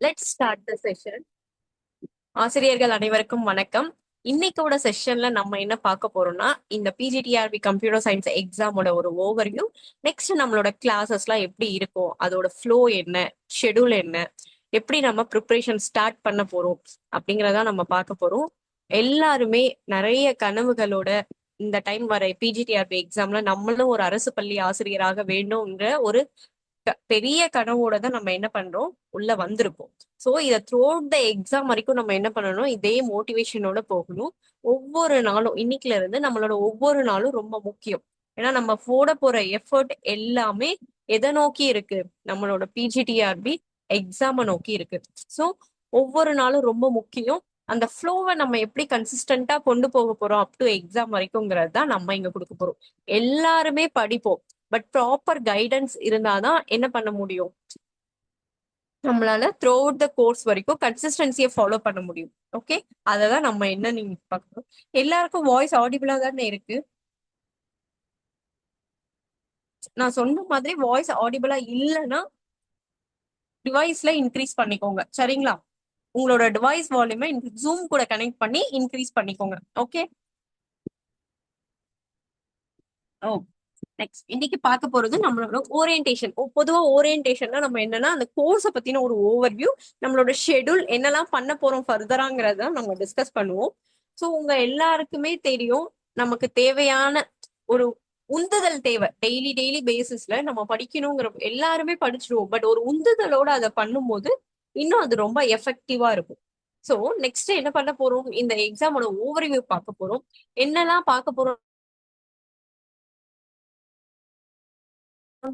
Let's start the session. ஆசிரியர்கள் அனைவருக்கும் வணக்கம். இன்னைக்கோட செஷன்ல நம்ம என்ன பார்க்க போறோம்னா, இந்த பிஜிடிஆர்பி கம்ப்யூட்டர் சயின்ஸ் எக்ஸாமோட ஒரு ஓவர்வியூ. நெக்ஸ்ட் நம்மளோட கிளாஸஸ்லாம் எப்படி இருக்கும், அதோட ஃப்ளோ என்ன, ஷெடியூல் என்ன, எப்படி நம்ம ப்ரிப்பரேஷன் ஸ்டார்ட் பண்ண போறோம் அப்படிங்கிறத நம்ம பார்க்க போறோம். எல்லாருமே நிறைய கனவுகளோட இந்த டைம் வர பிஜிடிஆர்பி எக்ஸாம்ல நம்மளும் ஒரு அரசு பள்ளி ஆசிரியராக வேண்டும்ன்ற ஒரு பெரிய கனவோட தான் நம்ம என்ன பண்றோம், உள்ள வந்திருக்கோம். சோ இத த்ரூ த எக்ஸாம் வரைக்கும் நம்ம என்ன பண்ணணும், இதே மோட்டிவேஷனோட போகணும். ஒவ்வொரு நாளும் இன்னைக்குல இருந்து நம்மளோட ஒவ்வொரு நாளும் ரொம்ப முக்கியம். ஏன்னா நம்ம போட போற எஃபர்ட் எல்லாமே எதை நோக்கி இருக்கு, நம்மளோட பிஜிடிஆர்பி எக்ஸாம நோக்கி இருக்கு. சோ ஒவ்வொரு நாளும் ரொம்ப முக்கியம். அந்த ஃப்ளோவை நம்ம எப்படி கன்சிஸ்டன்டா கொண்டு போக போறோம் அப் டு எக்ஸாம் வரைக்கும்ங்கிறது தான் நம்ம இங்க கொடுக்க போறோம். எல்லாருமே படிப்போம், பட் ப்ராப்பர் கைடன்ஸ் இருந்தாதான் என்ன பண்ண முடியும், நம்மளால த்ரூ அவுட் த கோர்ஸ் வரைக்கும் கன்சிஸ்டன்சியை ஃபாலோ பண்ண முடியும். ஓகே, அததான் நம்ம என்ன நீங்க பார்க்கணும். எல்லாருக்கும் வாய்ஸ் ஆடிபிளா தானே இருக்கு? நான் சொன்ன மாதிரி வாய்ஸ் ஆடிபிளா இல்லைன்னா டிவைஸ்ல இன்க்ரீஸ் பண்ணிக்கோங்க, சரிங்களா? உங்களோட டிவைஸ் வால்யூமை ஜூம் கூட கனெக்ட் பண்ணி இன்க்ரீஸ் பண்ணிக்கோங்க. ஓகே. ஓ, நெக்ஸ்ட் இன்னைக்கு பார்க்க போறது நம்மளோட ஓரியன்டேஷன். பொதுவா ஓரியன்டேஷன்னா நம்ம என்னன்னா, அந்த கோர்ஸை பத்தின ஒரு ஓவர்வியூ, நம்மளோட ஷெட்யூல் என்னெல்லாம் பண்ண போறோம் ஃபர்தராங்கிறத நம்ம டிஸ்கஸ் பண்ணுவோம். ஸோ உங்க எல்லாருக்குமே தெரியும், நமக்கு தேவையான ஒரு உந்துதல் தேவை. டெய்லி டெய்லி பேசிஸ்ல நம்ம படிக்கணுங்கிற எல்லாருமே படிச்சிருவோம், பட் ஒரு உந்துதலோட அதை பண்ணும்போது இன்னும் அது ரொம்ப எஃபெக்டிவா இருக்கும். ஸோ நெக்ஸ்ட் என்ன பண்ண போறோம், இந்த எக்ஸாமோட ஓவர்வியூ பார்க்க போறோம். என்னெல்லாம் பார்க்க போறோம்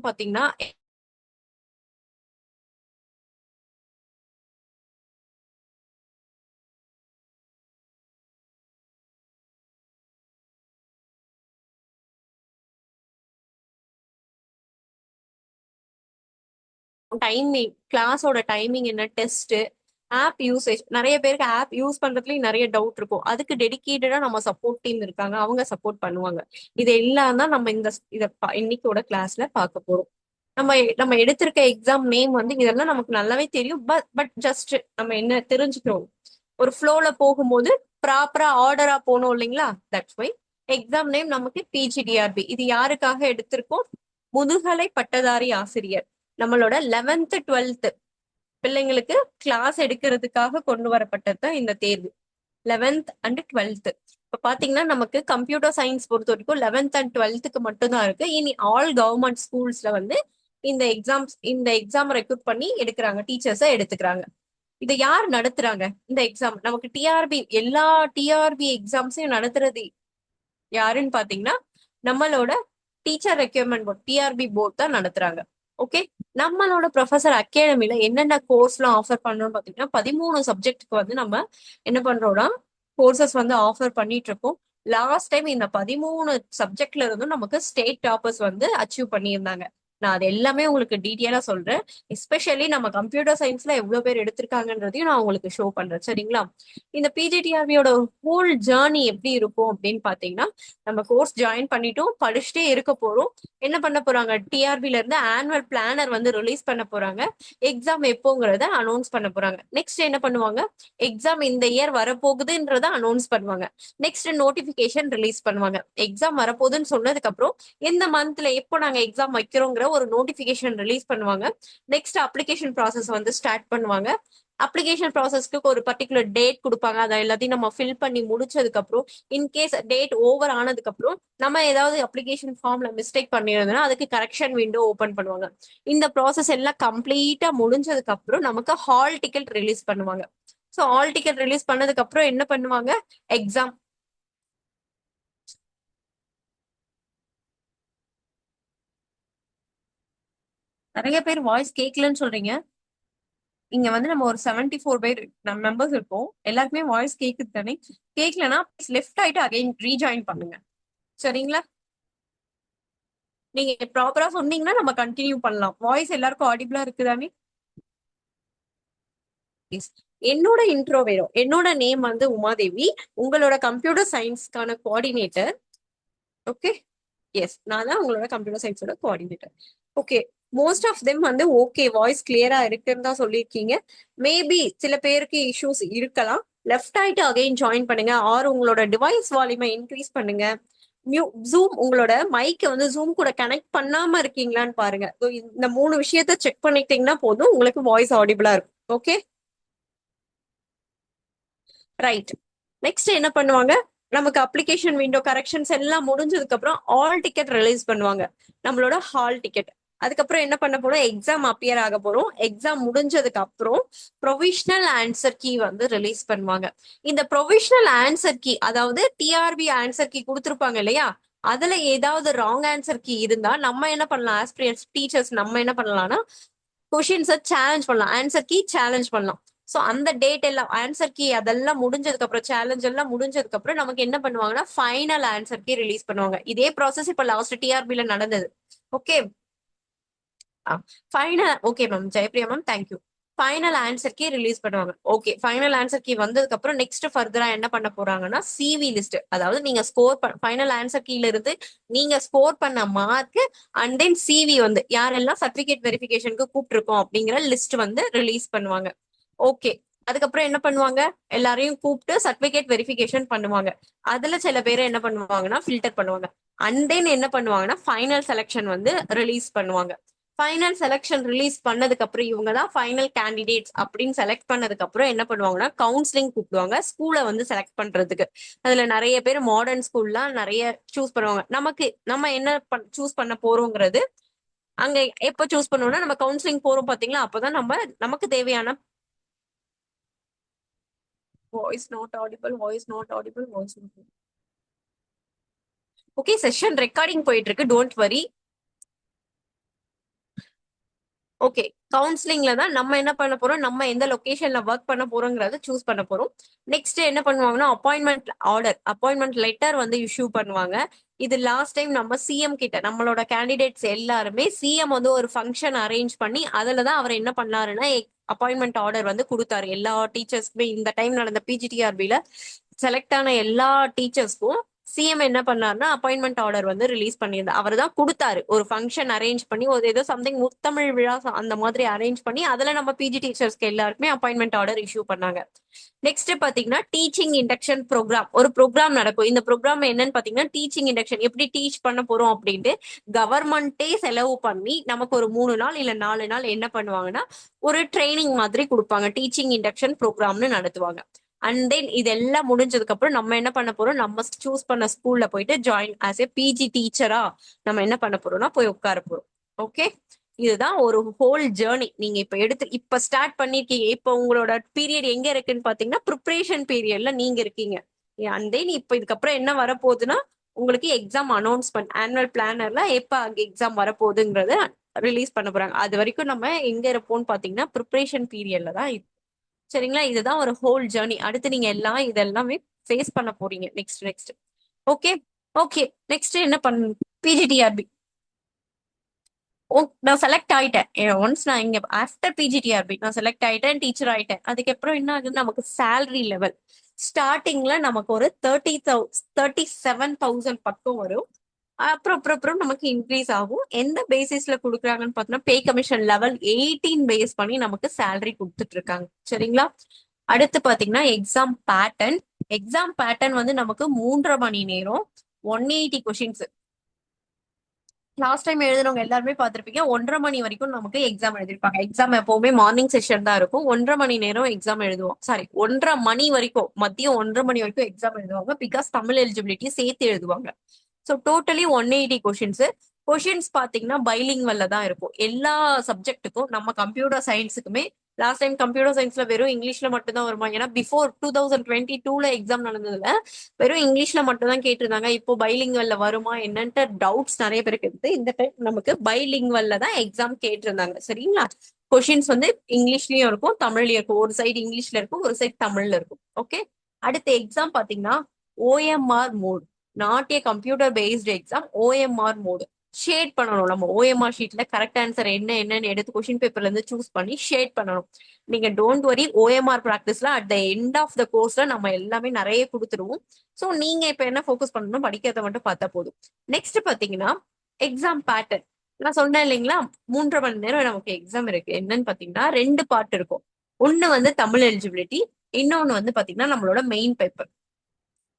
பாத்தீங்கன்னா, டைமிங், கிளாஸோட டைமிங் என்ன, டெஸ்ட், ஆப் யூசேஜ். நிறைய பேருக்கு ஆப் யூஸ் பண்றதுலயும் நிறைய டவுட் இருக்கும். அதுக்கு டெடிகேட்டடா நம்ம சப்போர்ட் டீம் இருக்காங்க, அவங்க சப்போர்ட் பண்ணுவாங்க. இது எல்லாம் தான் நம்ம இன்னைக்கோட கிளாஸ்ல பார்க்க போறோம். நம்ம நம்ம எடுத்திருக்க எக்ஸாம் நேம் வந்து இதெல்லாம் நமக்கு நல்லாவே தெரியும், பட் பட் ஜஸ்ட் நம்ம என்ன தெரிஞ்சுக்கிறோம், ஒரு ஃப்ளோல போகும்போது ப்ராப்பரா ஆர்டரா போனோம் இல்லைங்களா? தட்ஸ் வை எக்ஸாம் நேம் நமக்கு பிஜிடிஆர்பி. இது யாருக்காக எடுத்திருக்கோம், முதுகலை பட்டதாரி ஆசிரியர், நம்மளோட 11th 12th பிள்ளைங்களுக்கு கிளாஸ் எடுக்கிறதுக்காக கொண்டு வரப்பட்டது தான் இந்த தேர்வு. 11th and 12th. இப்ப பாத்தீங்கன்னா நமக்கு கம்ப்யூட்டர் சயின்ஸ் பொறுத்த வரைக்கும் 11th and 12th மட்டும்தான் இருக்கு. இனி ஆல் கவர்மெண்ட் ஸ்கூல்ஸ்ல வந்து இந்த எக்ஸாம் ரெக்ரூட் பண்ணி எடுக்கிறாங்க, டீச்சர்ஸை எடுத்துக்கிறாங்க. இதை யார் நடத்துறாங்க இந்த எக்ஸாம்? நமக்கு டிஆர்பி, எல்லா டிஆர்பி எக்ஸாம்ஸையும் நடத்துறது யாருன்னு பாத்தீங்கன்னா, நம்மளோட teacher requirement board, TRB board தான் நடத்துறாங்க. ஓகே. நம்மளோட ப்ரொஃபசர் அகாடமில என்னென்ன கோர்ஸ் எல்லாம் ஆஃபர் பண்றோம்னு பாத்தீங்கன்னா, 13 சப்ஜெக்ட்டுக்கு வந்து நம்ம என்ன பண்றோம்னா கோர்சஸ் வந்து ஆஃபர் பண்ணிட்டு இருக்கோம். லாஸ்ட் டைம் இந்த 13 சப்ஜெக்ட்ல இருந்தும் நமக்கு ஸ்டேட் டாப்பர்ஸ் வந்து அச்சீவ் பண்ணியிருந்தாங்க. நான் அது எல்லாமே உங்களுக்கு டீட்டெயிலா சொல்றேன். எஸ்பெஷலி நம்ம கம்ப்யூட்டர் சயின்ஸ்ல எவ்வளவு பேர் எடுத்திருக்காங்கன்றதையும் நான் உங்களுக்கு ஷோ பண்றேன், சரிங்களா? இந்த பிஜிடிஆர்பியோட ஹோல் ஜேர்னி எப்படி இருக்கும் அப்படின்னு பாத்தீங்கன்னா, நம்ம கோர்ஸ் ஜாயின் பண்ணிட்டோம், படிச்சுட்டே இருக்க போறோம். என்ன பண்ண போறாங்க, டிஆர்பில இருந்து ஆனுவல் பிளானர் வந்து ரிலீஸ் பண்ண போறாங்க. எக்ஸாம் எப்போங்கிறத அனௌன்ஸ் பண்ண போறாங்க. நெக்ஸ்ட் என்ன பண்ணுவாங்க, எக்ஸாம் இந்த இயர் வரப்போகுதுன்றத அனௌன்ஸ் பண்ணுவாங்க. நெக்ஸ்ட் நோட்டிபிகேஷன் ரிலீஸ் பண்ணுவாங்க. எக்ஸாம் வரப்போகுதுன்னு சொன்னதுக்கு அப்புறம் எந்த மந்த்ல எப்போ நாங்க எக்ஸாம் வைக்கிறோங்கிற ஒரு நோட்டிபிகேஷன் ரிலீஸ் பண்ணுவாங்க. நெக்ஸ்ட் அப்ளிகேஷன் ப்ராசஸ் வந்து ஸ்டார்ட் பண்ணுவாங்க. அப்ளிகேஷன் ப்ராசஸ்க்கு ஒரு பர்டிகுலர் டேட் கொடுப்பாங்க. அதை எல்லாத்தையும் நம்ம ஃபில் பண்ணி முடிச்சதுக்கு அப்புறம், இன்கேஸ் டேட் ஓவர் ஆனதுக்கு அப்புறம் நம்ம ஏதாவது அப்ளிகேஷன் ஃபார்ம்ல மிஸ்டேக் பண்ணியிருந்தோம்னா அதுக்கு கரெக்ஷன் விண்டோ ஓபன் பண்ணுவாங்க. இந்த ப்ராசஸ் எல்லாம் கம்ப்ளீட்டா முடிஞ்சதுக்கு அப்புறம் நமக்கு ஹால் டிக்கெட் ரிலீஸ் பண்ணுவாங்க. ஸோ ஹால் டிக்கெட் ரிலீஸ் பண்ணதுக்கு அப்புறம் என்ன பண்ணுவாங்க, எக்ஸாம். நிறைய பேர் வாய்ஸ் கேட்கலன்னு சொல்றீங்க. இங்க வந்து நம்ம ஒரு 74 பேர் மெம்பர்ஸ் இருக்கோம், எல்லாருக்குமே வாய்ஸ் கேக்குது தானே? கேட்கலன்னா லெஃப்ட் ஆயிட்டு அகைன் ரீஜாயின் பண்ணுங்க, சரிங்களா? நீங்க ப்ராப்பரா சொன்னீங்கன்னா நம்ம கண்டினியூ பண்ணலாம். வாய்ஸ் எல்லாருக்கும் ஆடிபிளா இருக்குதானே? Yes. என்னோட இன்ட்ரோ வேணும். என்னோட நேம் வந்து உமாதேவி, உங்களோட கம்ப்யூட்டர் சயின்ஸ்க்கான கோஆர்டினேட்டர். ஓகே. எஸ், நான் தான் உங்களோட கம்ப்யூட்டர் சயின்ஸோட coordinator. Okay. Most of them வந்து ஓகே வாய்ஸ் கிளியரா இருக்குன்னு தான் சொல்லியிருக்கீங்க. மேபி சில பேருக்கு இஷ்யூஸ் இருக்கலாம். லெஃப்ட் ஆயிட்டு அகைன் ஜாயின் பண்ணுங்க, ஆர் உங்களோட டிவைஸ் வால்யூமை இன்க்ரீஸ் பண்ணுங்க. ஜூம் உங்களோட மைக்கை வந்து ஜூம் கூட கனெக்ட் பண்ணாம இருக்கீங்களான்னு பாருங்க. இந்த 3 விஷயத்த செக் பண்ணிட்டீங்கன்னா போதும், உங்களுக்கு வாய்ஸ் ஆடிபிளா இருக்கும். Okay, right. நெக்ஸ்ட் என்ன பண்ணுவாங்க, நமக்கு அப்ளிகேஷன் விண்டோ கரெக்ஷன்ஸ் எல்லாம் முடிஞ்சதுக்கு அப்புறம் ஆல் டிக்கெட் ரிலீஸ் பண்ணுவாங்க, நம்மளோட ஹால் டிக்கெட். அதுக்கப்புறம் என்ன பண்ண போறோம், எக்ஸாம் அப்பியர் ஆக போறோம். எக்ஸாம் முடிஞ்சதுக்கு அப்புறம் ப்ரொவிஷனல் ஆன்சர் கீ வந்து ரிலீஸ் பண்ணுவாங்க. இந்த ப்ரொவிஷனல் ஆன்சர் கீ, அதாவது டிஆர்பி ஆன்சர் கீ கொடுத்துருப்பாங்க இல்லையா, அதுல ஏதாவது ராங் ஆன்சர் கீ இருந்தா நம்ம என்ன பண்ணலாம், ஆஸ்பிரியன்ஸ் டீச்சர்ஸ் நம்ம என்ன பண்ணலாம்னா கொஷின்ஸை சேலஞ்ச் பண்ணலாம், ஆன்சர் கீ சேலஞ்ச் பண்ணலாம். ஸோ அந்த டேட் எல்லாம் ஆன்சர் கீ அதெல்லாம் முடிஞ்சதுக்கு அப்புறம், சேலஞ்ச் எல்லாம் முடிஞ்சதுக்கு அப்புறம் நமக்கு என்ன பண்ணுவாங்கன்னா ஃபைனல் ஆன்சர் கீ ரிலீஸ் பண்ணுவாங்க. இதே ப்ராசஸ் இப்ப லாஸ்ட் டிஆர்பில நடந்தது. Okay, final. Okay ma'am, Jayapriya ma'am, thank you. Final answer key release பண்ணுவாங்க. ஓகே, ஃபைனல் ஆன்சர் கீ வந்ததுக்கு அப்புறம் நெக்ஸ்ட் ஃபர்தரா என்ன பண்ண போறாங்கன்னா சிவி லிஸ்ட், அதாவது நீங்க ஸ்கோர் ஃபைனல் ஆன்சர் கீல இருந்து நீங்க ஸ்கோர் பண்ண மார்க் அண்ட் தென் சிவி வந்து யாரெல்லாம் சர்டிபிகேட் வெரிஃபிகேஷனுக்கு கூப்பிட்டுருக்கோம் அப்படிங்கிற லிஸ்ட் வந்து ரிலீஸ் பண்ணுவாங்க. ஓகே, அதுக்கப்புறம் என்ன பண்ணுவாங்க, எல்லாரையும் கூப்பிட்டு சர்டிபிகேட் வெரிஃபிகேஷன் பண்ணுவாங்க. அதுல சில பேரை என்ன பண்ணுவாங்கன்னா ஃபில்டர் பண்ணுவாங்க. அண்ட் தென் என்ன பண்ணுவாங்கன்னா ஃபைனல் செலெக்ஷன் வந்து ரிலீஸ் பண்ணுவாங்க. ஃபைனல் செலெக்ஷன் ரிலீஸ் பண்ணதுக்கு அப்புறம் இவங்க தான் ஃபைனல் கேண்டிடேட்ஸ் அப்படின்னு செலக்ட் பண்ணதுக்கு அப்புறம் என்ன பண்ணுவாங்கன்னா கவுன்சிலிங் கூப்பிடுவாங்க ஸ்கூலை வந்து செலக்ட் பண்றதுக்கு. அதுல நிறைய பேர் மாடர்ன் ஸ்கூல்லாம் நிறைய சூஸ் பண்ணுவாங்க. நமக்கு நம்ம என்ன சூஸ் பண்ண போறோங்கிறது அங்க எப்ப சூஸ் பண்ணுவோம்னா நம்ம கவுன்சிலிங் போறோம் பாத்தீங்களா, அப்பதான் நம்ம நமக்கு தேவையான voice not audible, voice not audible, voice. Okay, session recording போயிட்டு இருக்கு, டோன்ட் வரி. ஓகே, கவுன்சிலிங்ல தான் நம்ம என்ன பண்ண போறோம், நம்ம எந்த லொகேஷன்ல ஒர்க் பண்ண போறோங்கிறத சூஸ் பண்ண போறோம். நெக்ஸ்ட் என்ன பண்ணுவாங்கன்னா அப்பாயின்மெண்ட் ஆர்டர், அப்பாயின்மெண்ட் லெட்டர் வந்து இஷ்யூ பண்ணுவாங்க. இது லாஸ்ட் டைம் நம்ம சிஎம் கிட்ட நம்மளோட கேண்டிடேட்ஸ் எல்லாருமே சிஎம் வந்து ஒரு ஃபங்க்ஷன் அரேஞ்ச் பண்ணி அதுலதான் அவர் என்ன பண்ணாருன்னா அப்பாயின்மெண்ட் ஆர்டர் வந்து கொடுத்தாரு எல்லா டீச்சர்ஸ்க்குமே. இந்த டைம் நடந்த பிஜிடிஆர்பில செலக்ட் ஆன எல்லா டீச்சர்ஸ்க்கும் சிஎம் என்ன பண்ணாருன்னா அப்பாயின்மெண்ட் ஆர்டர் வந்து ரிலீஸ் பண்ணியிருந்தார். அவர் தான் கொடுத்தாரு, ஒரு ஃபங்க்ஷன் அரேஞ்ச் பண்ணி ஒரு ஏதோ சம்திங் முத்தமிழ் விழா அந்த மாதிரி அரேஞ்ச் பண்ணி அதுல நம்ம பிஜி டீச்சர்ஸ்க்கு எல்லாருக்குமே அப்பாயின்மெண்ட் ஆர்டர் இஷ்யூ பண்ணாங்க. நெக்ஸ்ட் பாத்தீங்கன்னா டீச்சிங் இண்டக்ஷன் ப்ரோக்ராம், ஒரு ப்ரோக்ராம் நடக்கும். இந்த ப்ரோக்ராம் என்னன்னு பாத்தீங்கன்னா டீச்சிங் இண்டக்ஷன், எப்படி டீச் பண்ண போறோம் அப்படின்ட்டு கவர்மெண்டே செலவு பண்ணி நமக்கு ஒரு 3 நாள் இல்ல 4 நாள் என்ன பண்ணுவாங்கன்னா ஒரு ட்ரைனிங் மாதிரி கொடுப்பாங்க, டீச்சிங் இண்டக்ஷன் ப்ரோக்ராம்னு நடத்துவாங்க. அண்ட் தென் இதெல்லாம் முடிஞ்சதுக்கு அப்புறம் நம்ம என்ன பண்ண போறோம், நம்ம சூஸ் பண்ண ஸ்கூல்ல போயிட்டு ஜாயின் ஆஸ் ஏ பிஜி டீச்சரா நம்ம என்ன பண்ண போறோம்னா போய் உட்கார போறோம். ஓகே, இதுதான் ஒரு ஹோல் ஜேர்னி. நீங்க இப்ப ஸ்டார்ட் பண்ணிருக்கீங்க. இப்ப உங்களோட பீரியட் எங்க இருக்குன்னு பாத்தீங்கன்னா ப்ரிப்பரேஷன் பீரியட்ல நீங்க இருக்கீங்க. அண்ட் தென் இப்ப இதுக்கப்புறம் என்ன வரப்போகுதுன்னா உங்களுக்கு எக்ஸாம் அனௌன்ஸ்மெண்ட், ஆனுவல் பிளானர்ல எப்ப அங்க எக்ஸாம் வரப்போகுதுங்கிறத ரிலீஸ் பண்ண போறாங்க. அது வரைக்கும் நம்ம எங்க இருப்போம்னு பாத்தீங்கன்னா ப்ரிப்பரேஷன் பீரியட்ல தான். சரிங்களா, இதுதான் ஒரு ஹோல் ஜேர்னி. அடுத்து நீங்க எல்லாம் இதெல்லாமே ஃபேஸ் பண்ண போறீங்க next next. Okay, okay. Next என்ன பண்ண, பிஜிடிஆர்பி. ஓ, நான் செலக்ட் ஆயிட்டேன். ஒன்ஸ் நான் இங்க ஆஃப்டர் பிஜிடிஆர்பி நான் செலக்ட் ஆயிட்டேன், டீச்சர் ஆயிட்டேன். அதுக்கப்புறம் என்ன ஆகுது, நமக்கு சேலரி லெவல் ஸ்டார்டிங்ல நமக்கு ஒரு 37,000 பக்கம் வரும். அப்புறம் அப்புறம் அப்புறம் நமக்கு இன்க்ரீஸ் ஆகும். எந்த பேசிஸ்ல கொடுக்குறாங்கன்னு பார்த்தோம்னா பே கமிஷன் லெவல் 18 பேஸ் பண்ணி நமக்கு சேலரி கொடுத்துட்டு இருக்காங்க. சரிங்களா, அடுத்து பாத்தீங்கன்னா எக்ஸாம் பேட்டர்ன். எக்ஸாம் பேட்டர்ன் வந்து நமக்கு 3.5 மணி நேரம், 180 கொஸ்டின்ஸ். லாஸ்ட் டைம் எழுதுறவங்க எல்லாருமே பார்த்திருப்பீங்க, 1.5 மணி வரைக்கும் நமக்கு எக்ஸாம் எழுதிருப்பாங்க. எக்ஸாம் எப்பவுமே மார்னிங் செஷன் தான் இருக்கும். 1.5 மணி நேரம் எக்ஸாம் எழுதுவோம். சாரி, 1.5 மணி வரைக்கும், மதியம் 1.5 மணி வரைக்கும் எக்ஸாம் எழுதுவாங்க. பிகாஸ் தமிழ் எலிஜிபிலிட்டி சேர்த்து எழுதுவாங்க. So totally 180 questions. கொஷின்ஸ் பாத்தீங்கன்னா பைலிங்வல்ல தான் இருக்கும் எல்லா சப்ஜெக்ட்டுக்கும். நம்ம கம்ப்யூட்டர் சயின்ஸுக்குமே லாஸ்ட் டைம் கம்ப்யூட்டர் சயின்ஸ்ல வெறும் இங்கிலீஷ்ல மட்டும் தான் வருமா, ஏன்னா பிஃபோர் 2022ல எக்ஸாம் நடந்ததுல வெறும் இங்கிலீஷ்ல மட்டும் தான் கேட்டிருந்தாங்க. இப்போ பைலிங்வல்ல வருமா என்னன்ட்டு டவுட்ஸ் நிறைய பேருக்கு இருக்கு. இந்த டைம் நமக்கு பைலிங்வல்ல தான் எக்ஸாம் கேட்டிருந்தாங்க. சரிங்களா, கொஷின்ஸ் வந்து இங்கிலீஷ்லயும் இருக்கும் தமிழ்லயும் இருக்கும். ஒரு சைடு இங்கிலீஷ்ல இருக்கும், ஒரு சைடு தமிழ்ல இருக்கும். ஓகே, அடுத்த எக்ஸாம் பாத்தீங்கன்னா OMR mode, not a computer based exam. OMR mode shade பண்ணணும். நம்ம ஓஎம்ஆர் ஷீட்ல கரெக்ட் ஆன்சர் என்னன்னு எடுத்து கொஸ்டின் பேப்பர்ல இருந்து சூஸ் பண்ணி ஷேட் பண்ணணும். நீங்க டோன்ட் வரி, ஓஎம்ஆர் ப்ராக்டிஸ்ல at the end of the கோர்ஸ்ல நம்ம எல்லாமே நிறைய கொடுத்துருவோம். ஸோ நீங்க இப்ப என்ன ஃபோக்கஸ் பண்ணணும், படிக்கிறத மட்டும் பார்த்தா போதும். நெக்ஸ்ட் பாத்தீங்கன்னா எக்ஸாம் பேட்டர்ன். நான் சொன்னேன் இல்லைங்களா, 3.5 மணி நேரம் நமக்கு எக்ஸாம் இருக்கு. என்னன்னு பாத்தீங்கன்னா 2 பார்ட் இருக்கும். ஒண்ணு வந்து தமிழ் எலிஜிபிலிட்டி, இன்னொன்னு வந்து பாத்தீங்கன்னா நம்மளோட மெயின் பேப்பர்.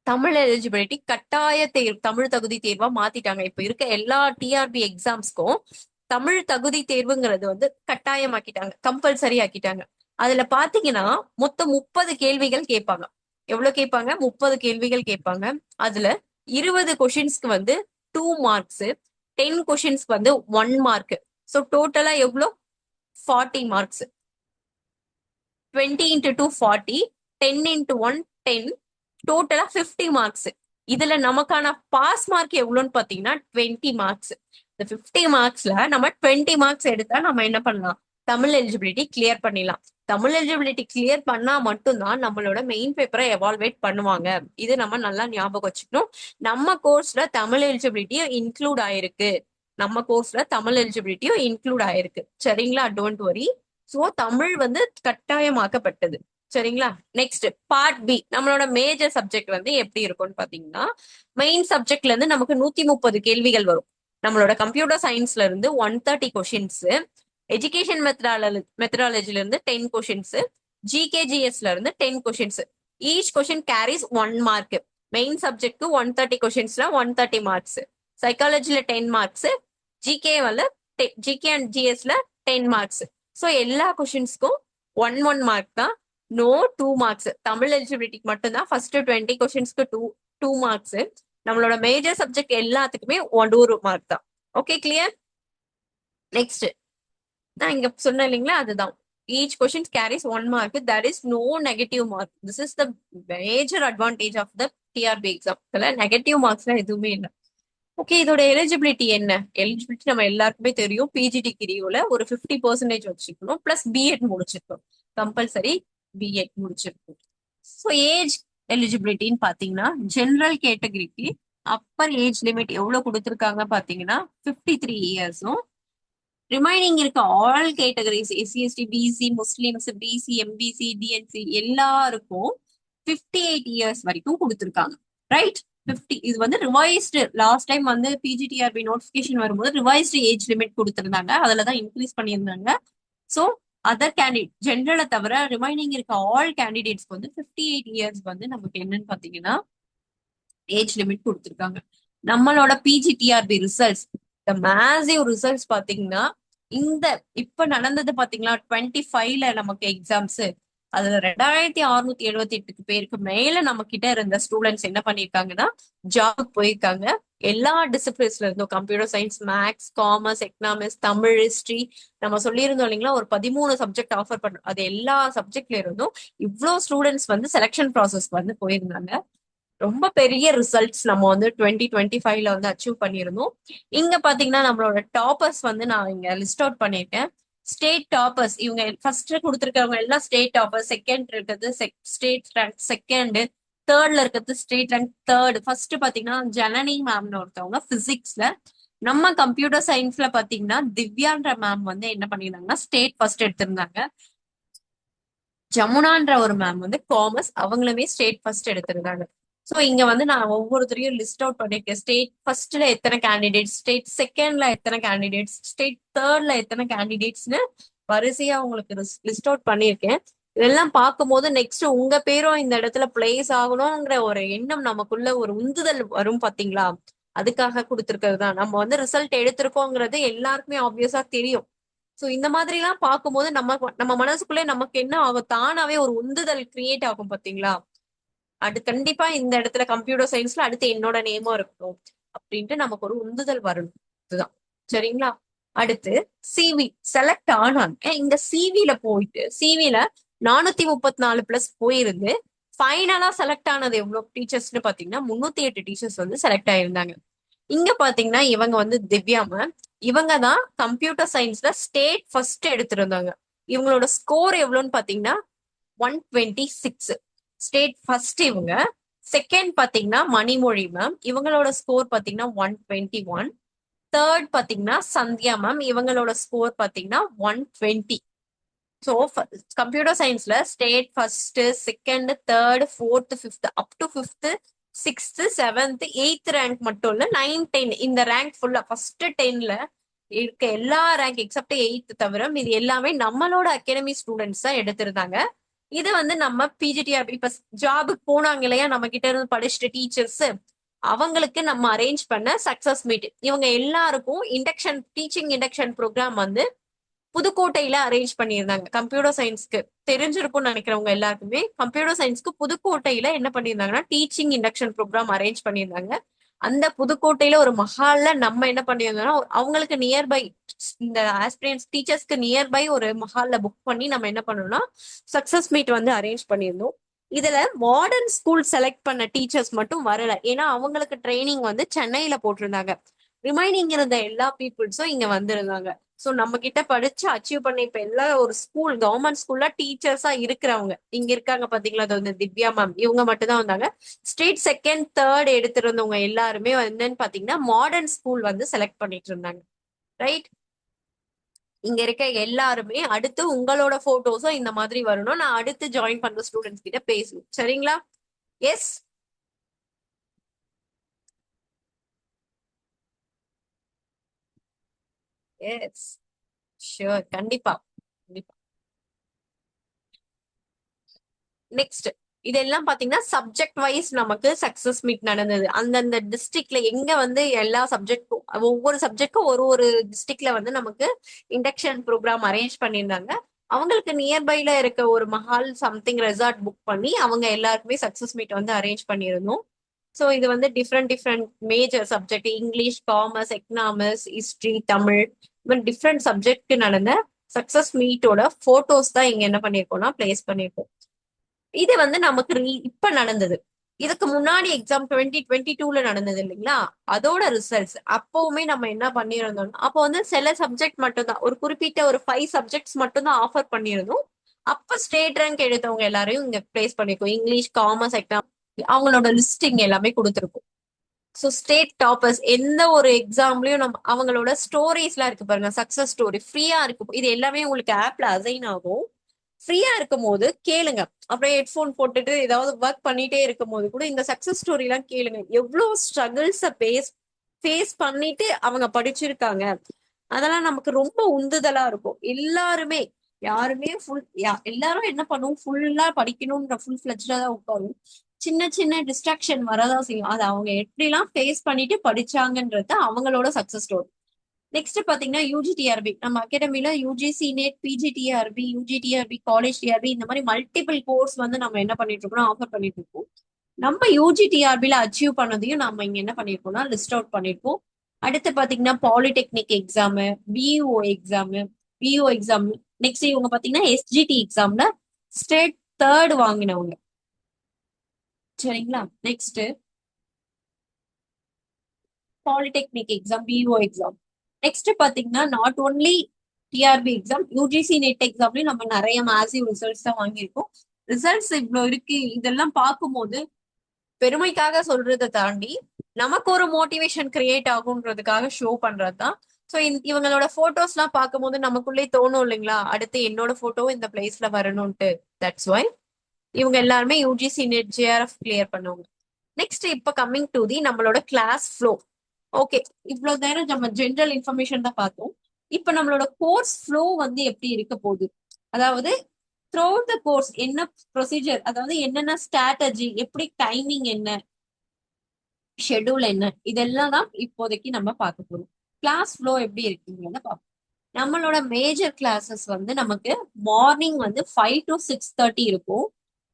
தமிழ் எலிஜிபிலிட்டி கட்டாய தேர்வு, தமிழ் தகுதி தேர்வா மாத்திட்டாங்க. இப்ப இருக்க எல்லா டிஆர்பி எக்ஸாம்ஸ்க்கும் தமிழ் தகுதி தேர்வுங்கிறது வந்து கட்டாயமாக்கிட்டாங்க, கம்பல்சரி ஆக்கிட்டாங்க. அதுல பாத்தீங்கன்னா மொத்தம் 30 கேள்விகள் கேட்பாங்க. எவ்வளவு கேட்பாங்க? 30 கேள்விகள் கேட்பாங்க. அதுல 20 கொஷின்ஸ்க்கு வந்து 2 மார்க்ஸ், 10 கொஷின்ஸ்க்கு வந்து 1 மார்க். ஸோ டோட்டலா எவ்வளோ? 40 மார்க்ஸ். 20 into 2 40, 10 into 1 10, டோட்டலா 50 மார்க்ஸ். இதுல நமக்கான பாஸ் மார்க் எவ்வளவுன்னு பாத்தீங்கன்னா 20 மார்க்ஸ். இந்த 50 மார்க்ஸ்ல நம்ம 20 மார்க்ஸ் எடுத்தா நம்ம என்ன பண்ணலாம்? தமிழ் எலிஜிபிலிட்டி கிளியர் பண்ணிடலாம். தமிழ் எலிஜிபிலிட்டி கிளியர் பண்ணா மட்டும்தான் நம்மளோட மெயின் பேப்பரை எவால்வேட் பண்ணுவாங்க. இது நம்ம நல்லா ஞாபகம் வச்சுக்கணும். நம்ம கோர்ஸ்ல தமிழ் எலிஜிபிலிட்டியும் இன்க்ளூட் ஆயிருக்கு. நம்ம கோர்ஸ்ல தமிழ் எலிஜிபிலிட்டியும் இன்க்ளூட் ஆயிருக்கு. சரிங்களா? Don't worry. சோ தமிழ் வந்து கட்டாயமாக்கப்பட்டது. சரிங்களா? நெக்ஸ்ட் பார்ட் பி, நம்மளோட மேஜர் சப்ஜெக்ட் வந்து எப்படி இருக்கும்னு பாத்தீங்கன்னா, மெயின் சப்ஜெக்ட்ல இருந்து நமக்கு 130 கேள்விகள் வரும். நம்மளோட கம்ப்யூட்டர் சயின்ஸ்ல இருந்து 130 கொஷின்ஸ், எஜுகேஷன் மெத்தடாலஜில இருந்து 10 கொஷின்ஸ், ஜிகேஜிஎஸ்ல இருந்து 10 questions. Each question carries 1 mark. Main subject 130 கொஷின்ஸ்ல 130 மார்க்ஸ், சைக்காலஜில 10 மார்க்ஸ், ஜிகே வந்து ஜிகே அண்ட் ஜிஎஸ்ல 10 மார்க்ஸ். ஸோ எல்லா கொஷின்ஸ்க்கும் 1 மார்க் தான். No 2 marks. தமிழ் எலிஜிபிலிட்டிக்கு மட்டும்தான் ஃபர்ஸ்ட் 20 கொஸ்டின்ஸ்க்கு 2 மார்க்ஸ். நம்மளோட மேஜர் சப்ஜெக்ட் எல்லாத்துக்குமே 1 மார்க் தான். Okay, clear? நெக்ஸ்ட் நான் இங்க சொன்னேன் இல்லைங்களா, அதுதான். Each question carries 1 mark. That is no negative mark. This is the major advantage of the TRB exam. Negative மார்க்ஸ்லாம் எதுவுமே இல்லை. ஓகே, இதோட எலிஜிபிலிட்டி என்ன? எலிஜிபிலிட்டி நம்ம எல்லாருக்குமே தெரியும். பிஜி டிகிரியோல ஒரு 50% வச்சுக்கணும், பிளஸ் பிஎட் முடிச்சிருக்கணும். கம்பல்சரி பிஎட் முடிச்சிருக்கணும். ஸோ ஏஜ் எலிஜிபிலிட்டின்னு பாத்தீங்கன்னா, ஜெனரல் கேட்டகரிக்கு அப்பர் ஏஜ் லிமிட் எவ்வளவு கொடுத்துருக்காங்க பாத்தீங்கன்னா 53 இயர்ஸும், ரிமைனிங் இருக்க all categories SC ST BC Muslims BC MBC DNC எல்லாருக்கும் 58 இயர்ஸ் வரைக்கும் கொடுத்துருக்காங்க. ரைட்? 50. இது வந்து ரிவைஸ்டு. லாஸ்ட் டைம் வந்து பிஜிடிஆர்பி நோட்டிபிகேஷன் வரும்போது ரிவைஸ்டு ஏஜ் லிமிட் கொடுத்திருந்தாங்க. அதுலதான் இன்க்ரீஸ் பண்ணியிருந்தாங்க. ஸோ அதர் கேண்டிடேட் ஜென்ரலை தவிர ரிமைனிங் இருக்க ஆல் கேண்டிடேட்ஸ்க்கு வந்து 58 இயர்ஸ் வந்து நமக்கு என்னன்னு பாத்தீங்கன்னா ஏஜ் லிமிட் கொடுத்துருக்காங்க. நம்மளோட பிஜிடிஆர்பி ரிசல்ட்ஸ், இந்த மேசிவ் ரிசல்ட்ஸ் பாத்தீங்கன்னா, இந்த இப்ப நடந்தது பாத்தீங்களா 25ல நமக்கு எக்ஸாம்ஸ், அதுல 2678 பேருக்கு மேல நம்ம கிட்ட இருந்த ஸ்டூடெண்ட்ஸ் என்ன பண்ணிருக்காங்கன்னா ஜாப் போயிருக்காங்க. எல்லா டிசிப்ளின்ஸ்ல இருந்தும், computer science, maths, commerce, economics, Tamil, history, நம்ம சொல்லியிருந்தோம் இல்லைங்களா ஒரு 13 சப்ஜெக்ட் ஆஃபர் பண்றோம். அது எல்லா சப்ஜெக்ட்ல இருந்தும் இவ்வளோ ஸ்டூடெண்ட்ஸ் வந்து செலக்ஷன் ப்ராசஸ் வந்து போயிருந்தாங்க. ரொம்ப பெரிய ரிசல்ட்ஸ் நம்ம வந்து 2025ல வந்து அச்சீவ் பண்ணியிருந்தோம். இங்க பாத்தீங்கன்னா நம்மளோட டாப்பர்ஸ் வந்து நான் இங்க லிஸ்ட் அவுட் பண்ணிருக்கேன். ஸ்டேட் டாப்பர்ஸ் இவங்க ஃபர்ஸ்ட் கொடுத்துருக்கவங்க எல்லாம் ஸ்டேட் டாப்பர். செகண்ட் இருக்கிறது ஸ்டேட் ரேங்க் செகண்ட், தேர்ட்ல இருக்கிறது ஸ்டேட் ரேங்க் தேர்ட். ஃபர்ஸ்ட் பாத்தீங்கன்னா ஜனனி மேம்னு ஒருத்தவங்க பிசிக்ஸ்ல. நம்ம கம்ப்யூட்டர் சயின்ஸ்ல பாத்தீங்கன்னா திவ்யான்ற மேம் வந்து என்ன பண்ணிருந்தாங்கன்னா ஸ்டேட் ஃபர்ஸ்ட் எடுத்திருந்தாங்க. ஜமுனான்ற ஒரு மேம் வந்து காமர்ஸ், அவங்களுமே ஸ்டேட் ஃபர்ஸ்ட் எடுத்திருந்தாங்க. சோ இங்க வந்து நான் ஒவ்வொருத்தரையும் லிஸ்ட் அவுட் பண்ணிருக்கேன். ஸ்டேட் ஃபர்ஸ்ட்ல எத்தனை கேண்டிடேட்ஸ், ஸ்டேட் செகண்ட்ல எத்தனை கேண்டிடேட்ஸ், ஸ்டேட் தேர்ட்ல எத்தனை கேண்டிடேட்ஸ்னு வரிசையா உங்களுக்கு லிஸ்ட் அவுட் பண்ணிருக்கேன். இதெல்லாம் பார்க்கும்போது நெக்ஸ்ட் உங்க பேரும் இந்த இடத்துல பிளேஸ் ஆகணும்ங்கிற ஒரு எண்ணம் நமக்குள்ள ஒரு உந்துதல் வரும் பாத்தீங்களா, அதுக்காக கொடுத்துருக்கிறது தான். நம்ம வந்து ரிசல்ட் எடுத்திருக்கோங்கிறது எல்லாருக்குமே ஆப்வியஸா தெரியும். சோ இந்த மாதிரி எல்லாம் பார்க்கும்போது நம்ம நம்ம மனசுக்குள்ளே நமக்கு என்ன ஆகும், தானாவே ஒரு உந்துதல் கிரியேட் ஆகும் பாத்தீங்களா. அது கண்டிப்பா இந்த இடத்துல கம்ப்யூட்டர் சயின்ஸ்ல அடுத்து என்னோட நேமும் இருக்கணும் அப்படின்ட்டு நமக்கு ஒரு உந்துதல் வரணும். இதுதான். சரிங்களா? அடுத்து சிவி செலக்ட் ஆனாங்க. இங்க சிவில போயிட்டு சிவில 434 பிளஸ் போயிருந்து ஃபைனலா செலக்ட் ஆனது எவ்வளவு டீச்சர்ஸ்னு பாத்தீங்கன்னா 308 டீச்சர்ஸ் வந்து செலக்ட் ஆயிருந்தாங்க. இங்க பாத்தீங்கன்னா இவங்க வந்து திவ்யா மேம். இவங்க தான் கம்ப்யூட்டர் சயின்ஸ்ல ஸ்டேட் ஃபர்ஸ்ட் எடுத்திருந்தாங்க. இவங்களோட ஸ்கோர் எவ்வளவுன்னு பாத்தீங்கன்னா 126. ஸ்டேட் ஃபர்ஸ்ட் இவங்க. செகண்ட் பாத்தீங்கன்னா மணிமொழி மேம், இவங்களோட ஸ்கோர் பாத்தீங்கன்னா 121. தேர்ட் பாத்தீங்கன்னா சந்தியா மேம், இவங்களோட ஸ்கோர் பாத்தீங்கன்னா 120. ஸோ கம்ப்யூட்டர் சயின்ஸ்ல state first, second, third, fourth, fifth, up to fifth, sixth, seventh, eighth rank மட்டும் இல்ல 9, 10 இந்த ரேங்க் ஃபுல்லா ஃபர்ஸ்ட் 10ல இருக்க எல்லா ரேங்க் எக்ஸப்ட் 8th தவிர இது எல்லாமே நம்மளோட அகாடமி ஸ்டூடெண்ட்ஸ் தான் எடுத்திருந்தாங்க. இது வந்து நம்ம பிஜிடிஆர் இப்ப ஜாபுக்கு போனாங்க இல்லையா நம்ம கிட்ட இருந்து படிச்சுட்டு டீச்சர்ஸ், அவங்களுக்கு நம்ம அரேஞ்ச் பண்ண சக்சஸ் மீட். இவங்க எல்லாருக்கும் இண்டக்ஷன் டீச்சிங் இண்டக்ஷன் ப்ரோக்ராம் வந்து புதுக்கோட்டையில அரேஞ்ச் பண்ணியிருந்தாங்க. கம்ப்யூட்டர் சயின்ஸ்க்கு தெரிஞ்சிருக்கும்னு நினைக்கிறவங்க எல்லாருக்குமே கம்ப்யூட்டர் சயின்ஸ்க்கு புதுக்கோட்டையில என்ன பண்ணியிருந்தாங்கன்னா டீச்சிங் இண்டக்ஷன் ப்ரோக்ராம் அரேஞ்ச் பண்ணியிருந்தாங்க. அந்த புதுக்கோட்டையில ஒரு மஹால்ல நம்ம என்ன பண்ணியிருந்தோம்னா அவங்களுக்கு நியர்பை இந்த ஆஸ்பிரியன்ஸ் டீச்சர்ஸ்க்கு நியர்பை ஒரு மஹால்ல புக் பண்ணி நம்ம என்ன பண்ணோம்னா சக்சஸ் மீட் வந்து அரேஞ்ச் பண்ணியிருந்தோம். இதுல மாடர்ன் ஸ்கூல் செலக்ட் பண்ண டீச்சர்ஸ் மட்டும் வரல, ஏன்னா அவங்களுக்கு ட்ரைனிங் வந்து சென்னையில போட்டிருந்தாங்க. ரிமைனிங் இருந்த எல்லா பீப்புள்ஸும் இங்க வந்திருந்தாங்க. சோ நம்ம கிட்ட படிச்சு அச்சீவ் பண்ண இப்ப எல்லா ஒரு ஸ்கூல் கவர்மெண்ட் ஸ்கூல்ல டீச்சர்ஸா இருக்கிறவங்க இங்க இருக்காங்க பாத்தீங்களா, அது வந்து திவ்யா மேம் இவங்க மட்டும் தான் வந்தாங்க. ஸ்டேட் செகண்ட் தேர்ட் எடுத்திருந்தவங்க எல்லாருமே என்னன்னு பாத்தீங்கன்னா மாடர்ன் ஸ்கூல் வந்து செலக்ட் பண்ணிட்டு இருந்தாங்க. ரைட். இங்க இருக்க எல்லாருமே அடுத்து உங்களோட போட்டோஸும் இந்த மாதிரி வரணும். நான் அடுத்து ஜாயின் பண்ற ஸ்டூடெண்ட்ஸ் கிட்ட பேசணும், சரிங்களா? எஸ். எஸ். ஷூர், கண்டிப்பா. நெக்ஸ்ட் இதெல்லாம் பாத்தீங்கன்னா சப்ஜெக்ட் வைஸ் நமக்கு சக்சஸ் மீட் நடந்தது. அந்தந்த டிஸ்ட்ரிக்ட்ல எங்க வந்து எல்லா சப்ஜெக்டும் ஒவ்வொரு சப்ஜெக்டும் ஒரு ஒரு டிஸ்ட்ரிக்ட்ல வந்து நமக்கு இண்டக்ஷன் ப்ரோக்ராம் அரேஞ்ச் பண்ணியிருந்தாங்க. அவங்களுக்கு நியர்பைல இருக்க ஒரு மஹால் சம்திங் ரெசார்ட் புக் பண்ணி அவங்க எல்லாருக்குமே சக்சஸ் மீட் வந்து அரேஞ்ச் பண்ணியிருந்தோம். ஸோ இது வந்து different different major subject English, commerce, economics, history, Tamil, different subject நடந்த சக்சஸ் மீட்டோட போட்டோஸ் தான் இங்க என்ன பண்ணிருக்கோம்னா பிளேஸ் பண்ணிருக்கோம். இது வந்து நமக்கு இப்ப நடந்தது. இதுக்கு முன்னாடி எக்ஸாம் 2022ல நடந்தது இல்லைங்களா, அதோட ரிசல்ட்ஸ் அப்பவுமே நம்ம என்ன பண்ணியிருந்தோம், அப்போ வந்து சில சப்ஜெக்ட் மட்டும் தான் ஒரு குறிப்பிட்ட ஒரு 5 சப்ஜெக்ட்ஸ் மட்டும் தான் ஆஃபர் பண்ணியிருந்தோம். அப்ப ஸ்டேட் ரேங்க் எடுத்தவங்க எல்லாரையும் இங்க பிளேஸ் பண்ணிருக்கோம். இங்கிலீஷ், காமர்ஸ், எக்கனாமிக்ஸ் அவங்களோட லிஸ்ட் இங்க எல்லாமே கொடுத்துருக்கும். ஸோ ஸ்டேட் டாப்பர்ஸ் எந்த ஒரு எக்ஸாம்லயும் நம்ம அவங்களோட ஸ்டோரிஸ் எல்லாம் இருக்கு பாருங்க, சக்சஸ் ஸ்டோரி ஃப்ரீயா இருக்கு. இது எல்லாமே உங்களுக்கு ஆப்ல அசைன் ஆகும். ஃப்ரீயா இருக்கும் போது கேளுங்க. அப்புறம் ஹெட்ஃபோன் போட்டுட்டு ஏதாவது ஒர்க் பண்ணிட்டே இருக்கும் போது கூட இந்த சக்சஸ் ஸ்டோரி எல்லாம் கேளுங்க. எவ்வளவு ஸ்ட்ரகிள்ஸ ஃபேஸ் பண்ணிட்டு அவங்க படிச்சிருக்காங்க. அதெல்லாம் நமக்கு ரொம்ப உந்துதலா இருக்கும். எல்லாருமே யாருமே எல்லாரும் என்ன பண்ணுவோம், ஃபுல்லா படிக்கணும்ன்ற ஃபுல் ஃபிளட்ஜா தான் உட்காரும். சின்ன சின்ன டிஸ்ட்ராக்ஷன் வரதான் செய்யும். அதை அவங்க எப்படிலாம் ஃபேஸ் பண்ணிட்டு படிச்சாங்கன்றது அவங்களோட சக்சஸ் ஸ்டோரி. நெக்ஸ்ட் பாத்தீங்கன்னா யூஜிடிஆர்பி நம்ம அகாடமில UGC net, PG TRB, UG TRB, college TRB இந்த மாதிரி மல்டிபிள் கோர்ஸ் வந்து நம்ம என்ன பண்ணிட்டு இருக்கோம், ஆஃபர் பண்ணிட்டு இருக்கோம். நம்ம யூஜிடிஆர்பில அச்சீவ் பண்ணதையும் நம்ம இங்க என்ன பண்ணிருக்கோம்னா லிஸ்ட் அவுட் பண்ணிருக்கோம். அடுத்து பாத்தீங்கன்னா polytechnic exam, PO exam, PO exam. Next இவங்க பாத்தீங்கன்னா எஸ்ஜிடி எக்ஸாம்ல ஸ்டேட் தேர்ட் வாங்கினவங்க, சரிங்களா? Next polytechnic exam, PO exam. Next பாத்தீங்கன்னா not only TRB exam, UGC net எக்ஸாம்லயும் நம்ம நிறைய மேசிவ் ரிசல்ட்ஸ் தான் வாங்கியிருக்கோம். ரிசல்ட்ஸ் இவ்வளவு இருக்கு, இதெல்லாம் பார்க்கும்போது பெருமைக்காக சொல்றதை தாண்டி நமக்கு ஒரு மோட்டிவேஷன் கிரியேட் ஆகுன்றதுக்காக ஷோ பண்றதுதான். ஸோ இவங்களோட போட்டோஸ் எல்லாம் பார்க்கும்போது நமக்குள்ளே தோணும் இல்லைங்களா, அடுத்து என்னோட போட்டோவும் இந்த பிளேஸ்ல வரணும்ட்டு. தட்ஸ் வை இவங்க எல்லாருமே யூஜிசி நெட் ஜேஆர்எஃப் கிளியர் பண்ணுவாங்க. நெக்ஸ்ட் இப்ப கம்மிங் டு தி நம்மளோட கிளாஸ் ஃப்ளோ. ஓகே, இவ்வளவு நேரம் நம்ம ஜென்ரல் இன்ஃபர்மேஷன் தான் பார்த்தோம். இப்ப நம்மளோட கோர்ஸ் ஃப்ளோ வந்து எப்படி இருக்க போகுது, அதாவது த்ரூ த கோர்ஸ் என்ன ப்ரொசீஜர், அதாவது என்னென்ன ஸ்ட்ராட்டஜி, எப்படி டைமிங் என்ன, ஷெட்யூல் என்ன, இதெல்லாம் தான் இப்போதைக்கு நம்ம பார்க்க போறோம். கிளாஸ் ஃப்ளோ எப்படி இருக்குங்கிறத பார்ப்போம். நம்மளோட மேஜர் கிளாஸஸ் வந்து நமக்கு மார்னிங் வந்து 5 to 6:30 இருக்கும்.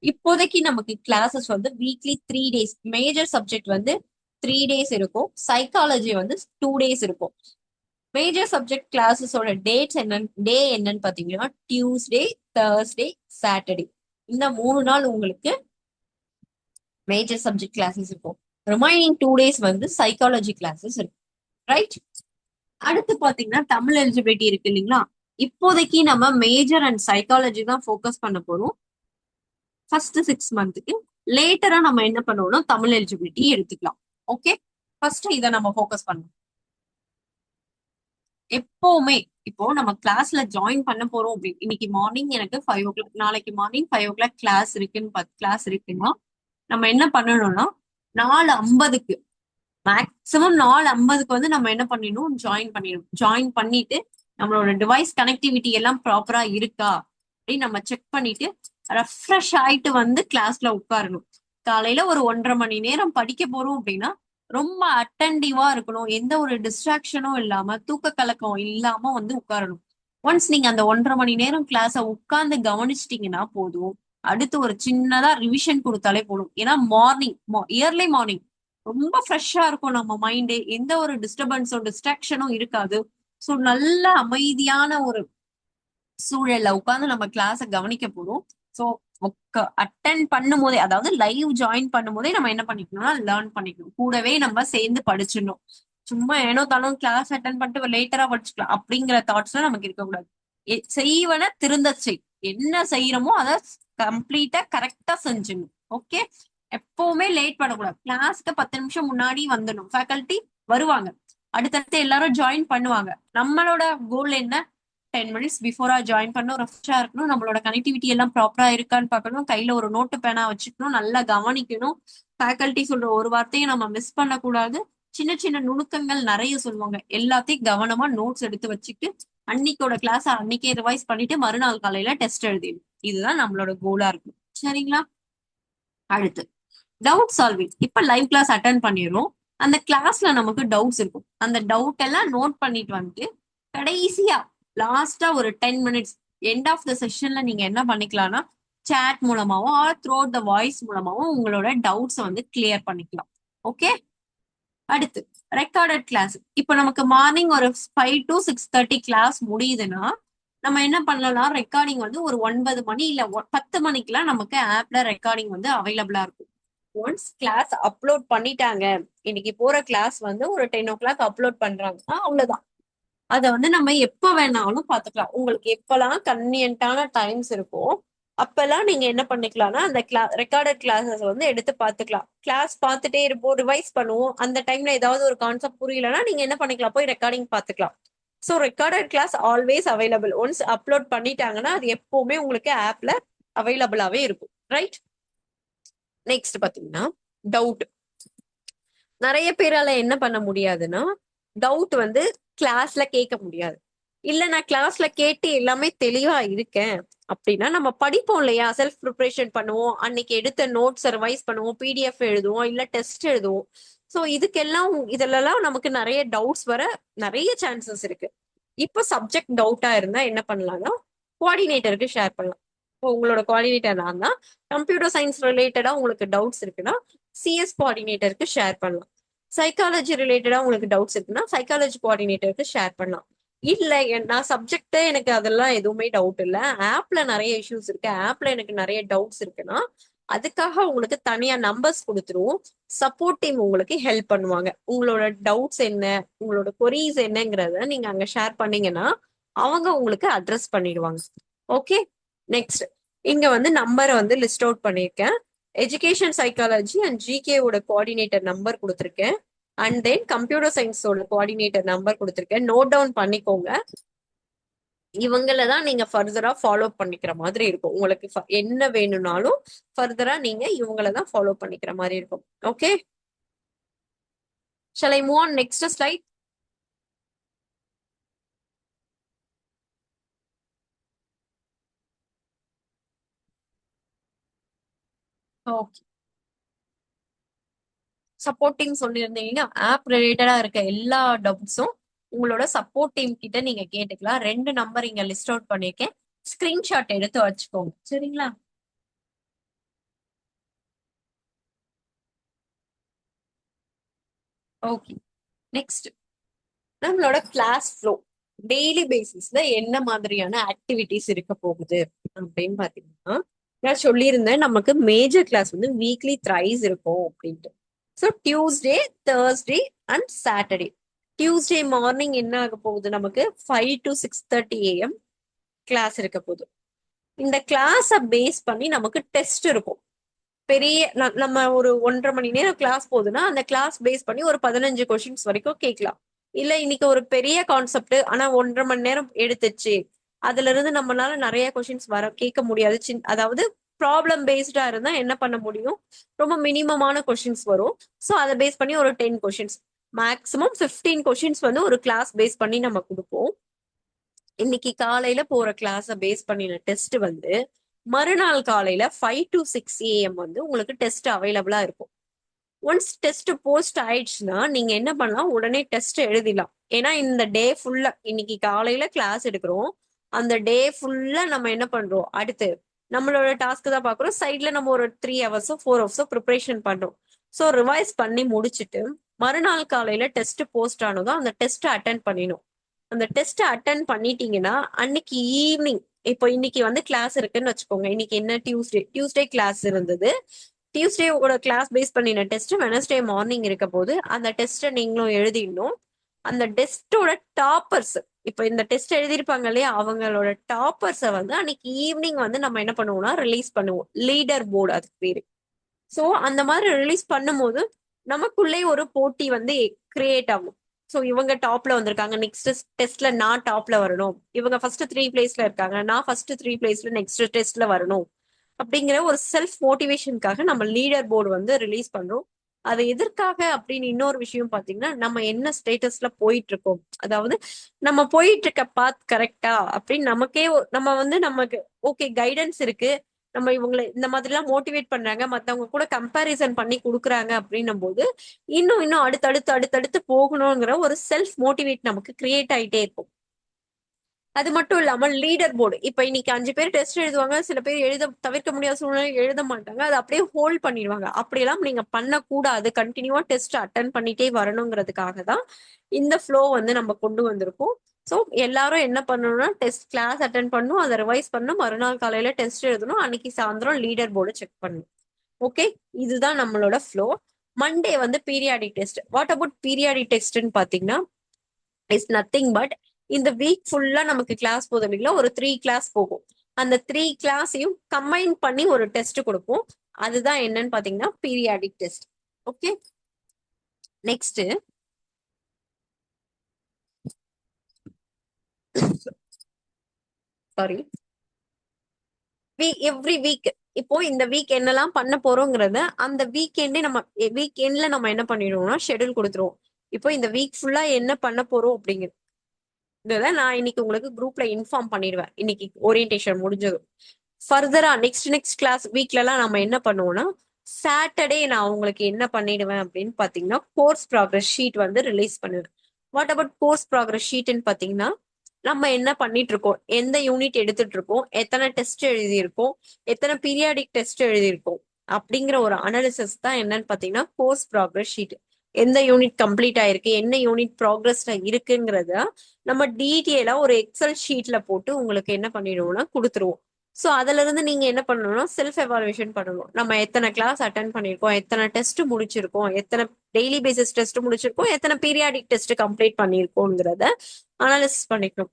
இப்போதைக்கு நமக்கு கிளாஸஸ் வந்து வீக்லி 3 days, மேஜர் சப்ஜெக்ட் வந்து 3 days இருக்கும், சைக்காலஜி வந்து 2 days இருக்கும். மேஜர் சப்ஜெக்ட் கிளாஸஸோட டே என்னன்னு பாத்தீங்கன்னா டியூஸ்டே, தேர்ஸ்டே, சாட்டர்டே. இந்த 3 நாள் உங்களுக்கு மேஜர் சப்ஜெக்ட் கிளாஸஸ் இருக்கும். ரிமைனிங் 2 days வந்து சைக்காலஜி கிளாஸஸ் இருக்கும். ரைட். அடுத்து பாத்தீங்கன்னா தமிழ் எலிஜிபிலிட்டி இருக்கு இல்லைங்களா, இப்போதைக்கு நம்ம மேஜர் அண்ட் சைக்காலஜி தான் ஃபோக்கஸ் பண்ண போறோம் ஃபர்ஸ்ட் 6 months. லேட்டரா நம்ம என்ன பண்ணுவோம்னா தமிழ் எலிஜிபிலிட்டி எடுத்துக்கலாம். ஓகே, ஃபர்ஸ்ட் இதை நம்ம ஃபோக்கஸ் பண்ணணும். எப்பவுமே இப்போ நம்ம கிளாஸ்ல ஜாயின் பண்ண போறோம் அப்படின்னு இன்னைக்கு மார்னிங் எனக்கு 5 o'clock, நாளைக்கு மார்னிங் 5 o'clock கிளாஸ் இருக்குன்னா நம்ம என்ன பண்ணணும்னா 4:50 மேக்சிமம் 4:50 வந்து நம்ம என்ன பண்ணிடணும், ஜாயின் பண்ணிடணும். ஜாயின் பண்ணிட்டு நம்மளோட டிவைஸ் கனெக்டிவிட்டி எல்லாம் ப்ராப்பரா இருக்கா அப்படின்னு நம்ம செக் பண்ணிட்டு ரெஃப்ரெஷ் ஆயிட்டு வந்து கிளாஸ்ல உட்காரணும். காலையில ஒரு 1.5 மணி நேரம் படிக்க போறோம் அப்படின்னா ரொம்ப அட்டென்டிவா இருக்கணும். எந்த ஒரு டிஸ்ட்ராக்ஷனும் இல்லாம தூக்க கலக்கம் இல்லாம வந்து உட்காரணும். ஒன்ஸ் நீங்க அந்த 1.5 மணி நேரம் கிளாஸ உட்கார்ந்து கவனிச்சிட்டீங்கன்னா போதும். அடுத்து ஒரு சின்னதா ரிவிஷன் கொடுத்தாலே போதும். ஏன்னா மார்னிங், இயர்லி மார்னிங் ரொம்ப ஃப்ரெஷ்ஷா இருக்கும் நம்ம மைண்டு. எந்த ஒரு டிஸ்டர்பன்ஸோ டிஸ்ட்ராக்ஷனும் இருக்காது. ஸோ நல்ல அமைதியான ஒரு சூழல்ல உட்கார்ந்து நம்ம கிளாஸ கவனிக்க போறோம். ஸோ அட்டன் பண்ணும் போதே, அதாவது லைவ் ஜாயின் பண்ணும் போதே நம்ம என்ன பண்ணிக்கணும்னா லேர்ன் பண்ணிக்கணும். கூடவே நம்ம சேர்ந்து படிச்சிடணும். சும்மா ஏனோ தானும் கிளாஸ் அட்டன் பண்ணிட்டு லேட்டரா படிச்சுக்கலாம் அப்படிங்கிற தாட்ஸ்லாம் நமக்கு இருக்கக்கூடாது. செய்வன திருந்த செய். என்ன செய்யறோமோ அதை கம்ப்ளீட்டா கரெக்டா செஞ்சிடணும். ஓகே. எப்பவுமே லேட் பண்ணக்கூடாது. கிளாஸ்க்கு 10 நிமிஷம் முன்னாடி வந்துடணும். ஃபேக்கல்டி வருவாங்க, அடுத்தடுத்து எல்லாரும் ஜாயின் பண்ணுவாங்க. நம்மளோட கோல் என்ன, 10 மினிட்ஸ் பிஃபோரா ஜாயின் பண்ணணும், ரெஃப்ரெஷ்ஷா இருக்கணும், நம்மளோட கனெக்டிவிட்டி எல்லாம் ப்ராப்பரா இருக்கான்னு பார்க்கணும், கையில ஒரு நோட்டு பேனா வச்சுக்கணும், நல்லா கவனிக்கணும். ஃபேக்கல்டி சொல்ற ஒரு வார்த்தையும் நம்ம மிஸ் பண்ணக்கூடாது. சின்ன சின்ன நுணுக்கங்கள் நிறைய சொல்லுவாங்க, எல்லாத்தையும் கவனமா நோட்ஸ் எடுத்து வச்சுட்டு அன்னைக்கோட கிளாஸ் அன்னைக்கே ரிவைஸ் பண்ணிட்டு மறுநாள் காலையில டெஸ்ட் எழுதிடும். இதுதான் நம்மளோட கோலா இருக்கும். சரிங்களா? அடுத்து டவுட் சால்விங். இப்ப லைவ் கிளாஸ் அட்டன் பண்ணிடுறோம். அந்த கிளாஸ்ல நமக்கு டவுட்ஸ் இருக்கும். அந்த டவுட் எல்லாம் நோட் பண்ணிட்டு வந்துட்டு கடைசியா லாஸ்டா ஒரு 10 மினிட்ஸ் எண்ட் ஆஃப் த செஷன்ல நீங்க என்ன பண்ணிக்கலாம்னா சேட் மூலமாவோ ஆர் த்ரூ த வாய்ஸ் மூலமாவோ உங்களோட டவுட்ஸ் வந்து கிளியர் பண்ணிக்கலாம். ஓகே. அடுத்து ரெக்கார்டட் கிளாஸ். இப்போ நமக்கு மார்னிங் ஒரு 5 to 6:30 கிளாஸ் முடியுதுன்னா நம்ம என்ன பண்ணலாம், ரெக்கார்டிங் வந்து ஒரு 9 மணி இல்ல 10 மணிக்கெல்லாம் நமக்கு ஆப்ல ரெக்கார்டிங் வந்து அவைலபிளா இருக்கும். ஒன்ஸ் கிளாஸ் அப்லோட் பண்ணிட்டாங்க, இன்னைக்கு போற கிளாஸ் வந்து ஒரு 10 o'clock அப்லோட் பண்றாங்கன்னா அவ்வளவுதான். அதை வந்து நம்ம எப்ப வேணாலும் பாத்துக்கலாம். உங்களுக்கு எப்பெல்லாம் கன்வீனியன்டான டைம்ஸ் இருக்கோ அப்பெல்லாம் நீங்க என்ன பண்ணிக்கலாம்னா அந்த ரெக்கார்டட் கிளாஸஸ் வந்து எடுத்து பாத்துக்கலாம். கிளாஸ் பார்த்துட்டே இருப்போம், ரிவைஸ் பண்ணுவோம். அந்த டைம்ல ஏதாவது ஒரு கான்செப்ட் புரியலன்னா நீங்க என்ன பண்ணிக்கலாம், போய் ரெக்கார்டிங் பாத்துக்கலாம். So recorded class always available. Once upload பண்ணிட்டாங்கன்னா அது எப்பவுமே உங்களுக்கு ஆப்ல அவைலபிளாவே இருக்கும். ரைட். நெக்ஸ்ட் பாத்தீங்கன்னா டவுட். நிறைய பேரால என்ன பண்ண முடியாதுன்னா டவுட் வந்து கிளாஸ்ல கேட்க முடியாது. இல்ல நான் கிளாஸ்ல கேட்டு எல்லாமே தெளிவா இருக்கேன் அப்படின்னா நம்ம படிப்போம் இல்லையா, செல்ஃப் ப்ரிப்பரேஷன் பண்ணுவோம், அன்னைக்கு எடுத்த நோட்ஸ் ரிவைஸ் பண்ணுவோம், பிடிஎஃப் எழுதுவோம், இல்ல டெஸ்ட் எழுதுவோம். ஸோ இதெல்லாம் நமக்கு நிறைய டவுட்ஸ் வர நிறைய சான்சஸ் இருக்கு. இப்போ சப்ஜெக்ட் டவுட்டா இருந்தா என்ன பண்ணலாம்னா கோஆர்டினேட்டருக்கு ஷேர் பண்ணலாம். இப்போ உங்களோட கோஆர்டினேட்டர் நான் தான். கம்ப்யூட்டர் சயின்ஸ் ரிலேட்டடா உங்களுக்கு டவுட்ஸ் இருக்குன்னா சிஎஸ் கோஆர்டினேட்டருக்கு ஷேர் பண்ணலாம். சைக்காலஜி ரிலேட்டடா உங்களுக்கு டவுட்ஸ் இருக்குன்னா சைக்காலஜி கோஆர்டினேட்டருக்கு ஷேர் பண்ணலாம். இல்ல நான் சப்ஜெக்ட் எனக்கு அதெல்லாம் எதுவுமே டவுட் இல்ல, ஆப்ல நிறைய இஷ்யூஸ் இருக்கு, ஆப்ல எனக்கு நிறைய டவுட்ஸ் இருக்குன்னா அதுக்காக உங்களுக்கு தனியா நம்பர்ஸ் கொடுத்துருவோம். சப்போர்ட் டீம் உங்களுக்கு ஹெல்ப் பண்ணுவாங்க. உங்களோட டவுட்ஸ் என்ன, உங்களோட கொரீஸ் என்னங்கிறத நீங்க அங்க ஷேர் பண்ணீங்கன்னா அவங்க உங்களுக்கு அட்ரஸ் பண்ணிடுவாங்க. ஓகே. நெக்ஸ்ட் இங்க வந்து நம்பரை வந்து லிஸ்ட் அவுட் பண்ணியிருக்கேன். எஜுகேஷன் சைக்காலஜி அண்ட் ஜிகேவோட கோஆர்டினேட்டர் நம்பர் கொடுத்துருக்கேன். அண்ட் தென் கம்ப்யூட்டர் சயின்ஸோட கோஆர்டினேட்டர் நம்பர் கொடுத்துருக்கேன். நோட் டவுன் பண்ணிக்கோங்க. இவங்களதான் நீங்க ஃபர்தரா ஃபாலோ பண்ணிக்கிற மாதிரி இருக்கும். உங்களுக்கு என்ன வேணும்னாலும் ஃபர்தரா நீங்க இவங்களதான் ஃபாலோ பண்ணிக்கிற மாதிரி இருக்கும். Okay. Shall I move on next slide? Okay. Support team சொல்லியிருந்தீங்க, ஆப் ரிலேட்டடா இருக்க எல்லா டவுட்ஸும் உங்களோட சப்போர்ட் டீம் கிட்ட நீங்க கேட்டுக்கலாம். 2 நம்பர் இங்க லிஸ்ட் அவுட் பண்ணிருக்கேன், ஸ்கிரீன்ஷாட் எடுத்து வச்சுக்கோங்க. சரிங்களா? ஓகே. நெக்ஸ்ட் நம்மளோட கிளாஸ் ஃப்ளோ. டெய்லி பேசிஸ்ல என்ன மாதிரியான ஆக்டிவிட்டிஸ் இருக்க போகுது அப்படின்னு பாத்தீங்கன்னா நான் சொல்லியிருந்தேன் நமக்கு மேஜர் கிளாஸ் வந்து வீக்லி த்ரைஸ் இருக்கும் அப்படின்ட்டு. So Tuesday, Thursday and Saturday. Tuesday morning என்ன ஆக போகுது, நமக்கு 5 to 6:30 AM கிளாஸ் இருக்க போகுது. இந்த கிளாஸை பேஸ் பண்ணி நமக்கு டெஸ்ட் இருக்கும். பெரிய நம்ம ஒரு 1.5 மணி நேரம் கிளாஸ் போகுதுன்னா அந்த கிளாஸ் பேஸ் பண்ணி ஒரு 15 கொஸ்டின்ஸ் வரைக்கும் கேட்கலாம். இல்ல இன்னைக்கு ஒரு பெரிய கான்செப்ட் ஆனா 1.5 மணி நேரம் எடுத்துச்சு, அதுல இருந்து நம்மளால நிறைய கொஸ்டின்ஸ் வர கேட்க முடியாது. அதாவது ப்ராப்ளம் பேஸ்டா இருந்தா என்ன பண்ண முடியும், ரொம்ப மினிமமான கொஷின்ஸ் வரும். ஸோ அதை பேஸ் பண்ணி ஒரு 10 கொஷின்ஸ், மேக்ஸிமம் 15 கொஷின்ஸ் வந்து ஒரு கிளாஸ் பேஸ் பண்ணி நம்ம கொடுப்போம். இன்னைக்கு காலையில போற கிளாஸ பேஸ் பண்ணின டெஸ்ட் வந்து மறுநாள் காலையில 5 to 6 AM வந்து உங்களுக்கு டெஸ்ட் அவைலபிளா இருக்கும். ஒன்ஸ் டெஸ்ட் போஸ்ட் ஆயிடுச்சுன்னா நீங்க என்ன பண்ணலாம், உடனே டெஸ்ட் எழுதிடலாம். ஏன்னா இந்த டே ஃபுல்லா இன்னைக்கு காலையில கிளாஸ் எடுக்கிறோம், அந்த டே ஃபுல்லா நம்ம என்ன பண்றோம், அடுத்து நம்மளோட டாஸ்க் தான் பாக்குறோம். சைட்ல நம்ம ஒரு 3 hours 4 hours ப்ரிப்பரேஷன் பண்றோம். ஸோ ரிவைஸ் பண்ணி முடிச்சுட்டு மறுநாள் காலையில டெஸ்ட் போஸ்ட் ஆனதும் அந்த டெஸ்ட் அட்டன் பண்ணிடணும். அந்த டெஸ்ட் அட்டன் பண்ணிட்டீங்கன்னா அன்னைக்கு ஈவினிங், இப்போ இன்னைக்கு வந்து கிளாஸ் இருக்குன்னு வச்சுக்கோங்க. இன்னைக்கு என்ன, டியூஸ்டே கிளாஸ் இருந்தது. டியூஸ்டேவோட கிளாஸ் பேஸ் பண்ணின டெஸ்ட் வெனஸ்டே மார்னிங் இருக்க போது அந்த டெஸ்ட்டை நீங்களும் எழுதிடணும். அந்த டெஸ்டோட டாப்பர்ஸ், இப்போ இந்த டெஸ்ட் எழுதியிருப்பாங்க இல்லையா, அவங்களோட டாப்பர்ஸை வந்து அன்னைக்கு ஈவினிங் வந்து நம்ம என்ன பண்ணுவோம்னா ரிலீஸ் பண்ணுவோம். லீடர் போர்டு அதுக்கு பேரு. ஸோ அந்த மாதிரி ரிலீஸ் பண்ணும்போது நமக்குள்ளே ஒரு போட்டி வந்து கிரியேட் ஆகும். ஸோ இவங்க டாப்ல வந்திருக்காங்க, நெக்ஸ்ட் டெஸ்ட்ல நான் டாப்ல வரணும், இவங்க ஃபர்ஸ்ட் 3 பிளேஸ்ல இருக்காங்க, நான் ஃபர்ஸ்ட் 3 பிளேஸ்ல நெக்ஸ்ட் டெஸ்ட்ல வரணும் அப்படிங்கிற ஒரு செல்ஃப் மோட்டிவேஷனுக்காக நம்ம லீடர் போர்டு வந்து ரிலீஸ் பண்றோம். அது எதற்காக அப்படின்னு இன்னொரு விஷயம் பாத்தீங்கன்னா, நம்ம என்ன ஸ்டேட்டஸ்ல போயிட்டு இருக்கோம், அதாவது நம்ம போயிட்டு இருக்க பாத் கரெக்டா அப்படின்னு நமக்கே நம்ம வந்து நமக்கு ஓகே கைடன்ஸ் இருக்கு, நம்ம இவங்களை இந்த மாதிரி எல்லாம் மோட்டிவேட் பண்றாங்க, மத்தவங்க கூட கம்பேரிசன் பண்ணி கொடுக்குறாங்க அப்படின்னும் போது இன்னும் இன்னும் அடுத்தடுத்து அடுத்தடுத்து போகணுங்கிற ஒரு செல்ஃப் மோட்டிவேட் நமக்கு கிரியேட் ஆயிட்டே இருக்கும். அது மட்டும் இல்லாம லீடர் போர்டு, இப்ப இன்னைக்கு 5 பேர் டெஸ்ட் எழுதுவாங்க, சில பேர் எழுத தவிர்க்க முடியாத சூழ்நிலை எழுத மாட்டாங்க, அதை அப்படியே ஹோல்ட் பண்ணிடுவாங்க. அப்படியெல்லாம் நீங்க பண்ணக்கூடாது, கண்டினியூவா டெஸ்ட் அட்டன் பண்ணிட்டே வரணுங்கிறதுக்காக தான் இந்த ஃப்ளோ வந்து நம்ம கொண்டு வந்திருக்கோம். ஸோ எல்லாரும் என்ன பண்ணணும்னா டெஸ்ட் கிளாஸ் அட்டன் பண்ணணும், அதை ரிவைஸ் பண்ணணும், மறுநாள் காலையில டெஸ்ட் எழுதணும், அன்னைக்கு சாயந்தரம் லீடர் போர்டு செக் பண்ணணும். ஓகே, இதுதான் நம்மளோட ஃப்ளோ. மண்டே வந்து periodic test. What about periodic டெஸ்ட்னு பாத்தீங்கன்னா இஸ் நத்திங் பட், இந்த வீக் ஃபுல்லா நமக்கு கிளாஸ் போதும் இல்லைங்களா, ஒரு 3 கிளாஸ் போகும். அந்த 3 கிளாஸையும் கம்பைன் பண்ணி ஒரு டெஸ்ட் கொடுப்போம். அதுதான் என்னன்னு பாத்தீங்கன்னா periodic test. Okay, next sorry, every week, இப்போ இந்த வீக் என்னெல்லாம் பண்ண போறோங்கிறத அந்த வீக்கெண்டே நம்ம வீக்கெண்ட்ல நம்ம என்ன பண்ணிடுவோம்னா ஷெட்யூல் கொடுத்துருவோம். இப்போ இந்த வீக் ஃபுல்லா என்ன பண்ண போறோம் அப்படிங்கிறத நான் இன்னைக்கு உங்களுக்கு குரூப்ல இன்ஃபார்ம் பண்ணிடுவேன், இன்னைக்கு ஓரியன்டேஷன் முடிஞ்சதும். ஃபர்தரா நெக்ஸ்ட் கிளாஸ் வீக்ல எல்லாம் நம்ம என்ன பண்ணுவோம்னா சாட்டர்டே நான் உங்களுக்கு என்ன பண்ணிடுவேன் அப்படின்னு பாத்தீங்கன்னா கோர்ஸ் ப்ராக்ரஸ் ஷீட் வந்து ரிலீஸ் பண்ணுவேன். வாட் அபவுட் கோர்ஸ் ப்ராக்ரஸ் ஷீட்னு பாத்தீங்கன்னா, நம்ம என்ன பண்ணிட்டு இருக்கோம், எந்த யூனிட் எடுத்துட்டு இருக்கோம், எத்தனை டெஸ்ட் எழுதியிருக்கோம், எத்தனை பீரியாடிக் டெஸ்ட் எழுதியிருக்கோம் அப்படிங்கிற ஒரு அனாலிசிஸ் தான் என்னன்னு பாத்தீங்கன்னா கோர்ஸ் ப்ராக்ரஸ் ஷீட். எந்த யூனிட் கம்ப்ளீட் ஆயிருக்கு, என்ன யூனிட் ப்ராக்ரஸ்ல இருக்குங்கிறத நம்ம டீட்டெயிலா ஒரு எக்ஸல் ஷீட்ல போட்டு உங்களுக்கு என்ன பண்ணிடுவோம்னா கொடுத்துருவோம். ஸோ அதுல இருந்து நீங்க என்ன பண்ணணும்னா செல்ஃப் எவாலுவேஷன் பண்ணணும். நம்ம எத்தனை கிளாஸ் அட்டன் பண்ணிருக்கோம், எத்தனை டெஸ்ட் முடிச்சிருக்கோம், எத்தனை டெய்லி பேசிஸ் டெஸ்ட் முடிச்சிருக்கோம், எத்தனை பீரியாடிக் டெஸ்ட் கம்ப்ளீட் பண்ணிருக்கோங்கிறத அனாலிசிஸ் பண்ணிக்கணும்.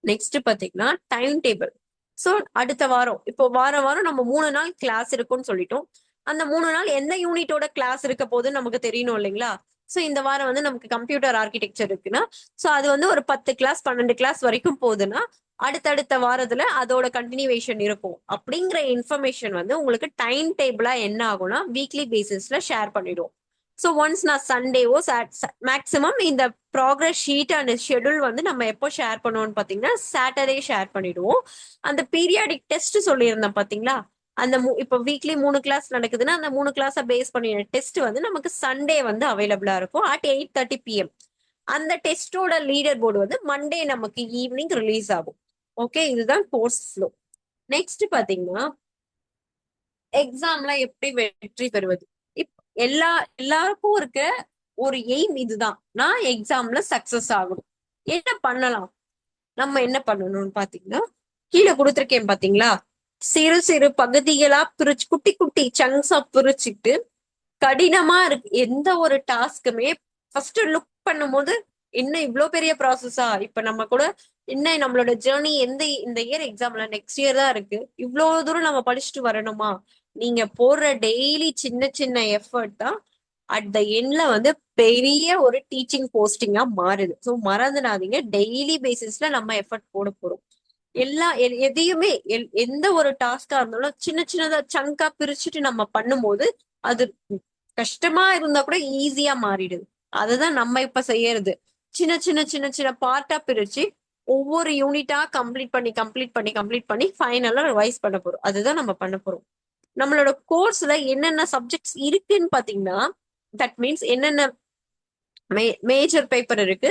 நெக்ஸ்ட் பாத்தீங்கன்னா டைம் டேபிள். ஸோ அடுத்த வாரம், இப்போ வாரம் வாரம் நம்ம 3 நாள் கிளாஸ் இருக்கும்னு சொல்லிட்டோம். அந்த 3 நாள் எந்த யூனிட்டோட கிளாஸ் இருக்க போதுன்னு நமக்கு தெரியணும் இல்லைங்களா. ஸோ இந்த வாரம் வந்து நமக்கு கம்ப்யூட்டர் ஆர்கிடெக்சர் இருக்குன்னா, ஸோ அது வந்து ஒரு 10 கிளாஸ் 12 கிளாஸ் வரைக்கும் போகுதுன்னா அடுத்தடுத்த வாரத்துல அதோட கண்டினியூவேஷன் இருக்கும். அப்படிங்கிற இன்ஃபர்மேஷன் வந்து உங்களுக்கு டைம் டேபிளா என்ன ஆகும்னா வீக்லி பேசிஸ்ல ஷேர் பண்ணிடுவோம். ஸோ ஒன்ஸ் நான் சண்டேவோ மேக்ஸிமம் இந்த ப்ராக்ரஸ் ஷீட் அண்ட் ஷெடியூல் வந்து நம்ம எப்போ ஷேர் பண்ணுவோம்னு பாத்தீங்கன்னா சாட்டர்டே ஷேர் பண்ணிடுவோம். அந்த பீரியாடிக் டெஸ்ட் சொல்லியிருந்தேன் பாத்தீங்களா, அந்த இப்போ வீக்லி 3 கிளாஸ் நடக்குதுன்னா அந்த 3 கிளாஸை பேஸ் பண்ணின டெஸ்ட் வந்து நமக்கு சண்டே வந்து அவைலபிளா இருக்கும் at 8:30 PM. அந்த டெஸ்டோட லீடர் போர்டு வந்து மண்டே நமக்கு ஈவினிங் ரிலீஸ் ஆகும். ஓகே, இதுதான் கோர்ஸ் ஃப்ளோ. நெக்ஸ்ட் பாத்தீங்கன்னா எக்ஸாம்ல எப்படி வெற்றி பெறுவது. இப் எல்லாருக்கும் இருக்க ஒரு எய்ம் இதுதான், நான் எக்ஸாம்ல சக்சஸ் ஆகணும். என்ன பண்ணலாம், நம்ம என்ன பண்ணணும்னு பாத்தீங்கன்னா கீழே கொடுத்துருக்கேன் பாத்தீங்களா, சிறு சிறு பகுதிகளா பிரிச்சு குட்டி குட்டி சங்க்ஸா பிரிச்சுட்டு கடினமா இருக்கு எந்த ஒரு டாஸ்க்குமே ஃபர்ஸ்ட் லுக் பண்ணும்போது என்ன இவ்ளோ பெரிய ப்ராசஸா, இப்ப நம்ம கூட என்ன நம்மளோட ஜேர்னி இந்த இயர் எக்ஸாம்ல நெக்ஸ்ட் இயர் தான் இருக்கு, இவ்வளவு தூரம் நம்ம படிச்சுட்டு வரணுமா. நீங்க போடுற டெய்லி சின்ன சின்ன எஃபர்ட் தான் அட் த எண்ட்ல வந்து பெரிய ஒரு டீச்சிங் போஸ்டிங்கா மாறுது. ஸோ மறந்துடாதீங்க, டெய்லி பேசிஸ்ல நம்ம எஃபர்ட் போட போறோம். எதையுமே எந்த ஒரு டாஸ்கா இருந்தாலும் சின்ன சின்னதா சங்கா பிரிச்சுட்டு நம்ம பண்ணும்போது அது கஷ்டமா இருந்தா கூட ஈஸியா மாறிடுது. அதுதான் நம்ம இப்ப செய்யறது. சின்ன சின்ன சின்ன சின்ன பார்ட்டா பிரிச்சு ஒவ்வொரு யூனிட்டா கம்ப்ளீட் பண்ணி ஃபைனலா ரிவைஸ் பண்ண போறோம். அதுதான் நம்ம பண்ண போறோம். நம்மளோட கோர்ஸ்ல என்னென்ன சப்ஜெக்ட்ஸ் இருக்குன்னு பாத்தீங்கன்னா, தட் மீன்ஸ் என்னென்ன மேஜர் பேப்பர் இருக்கு,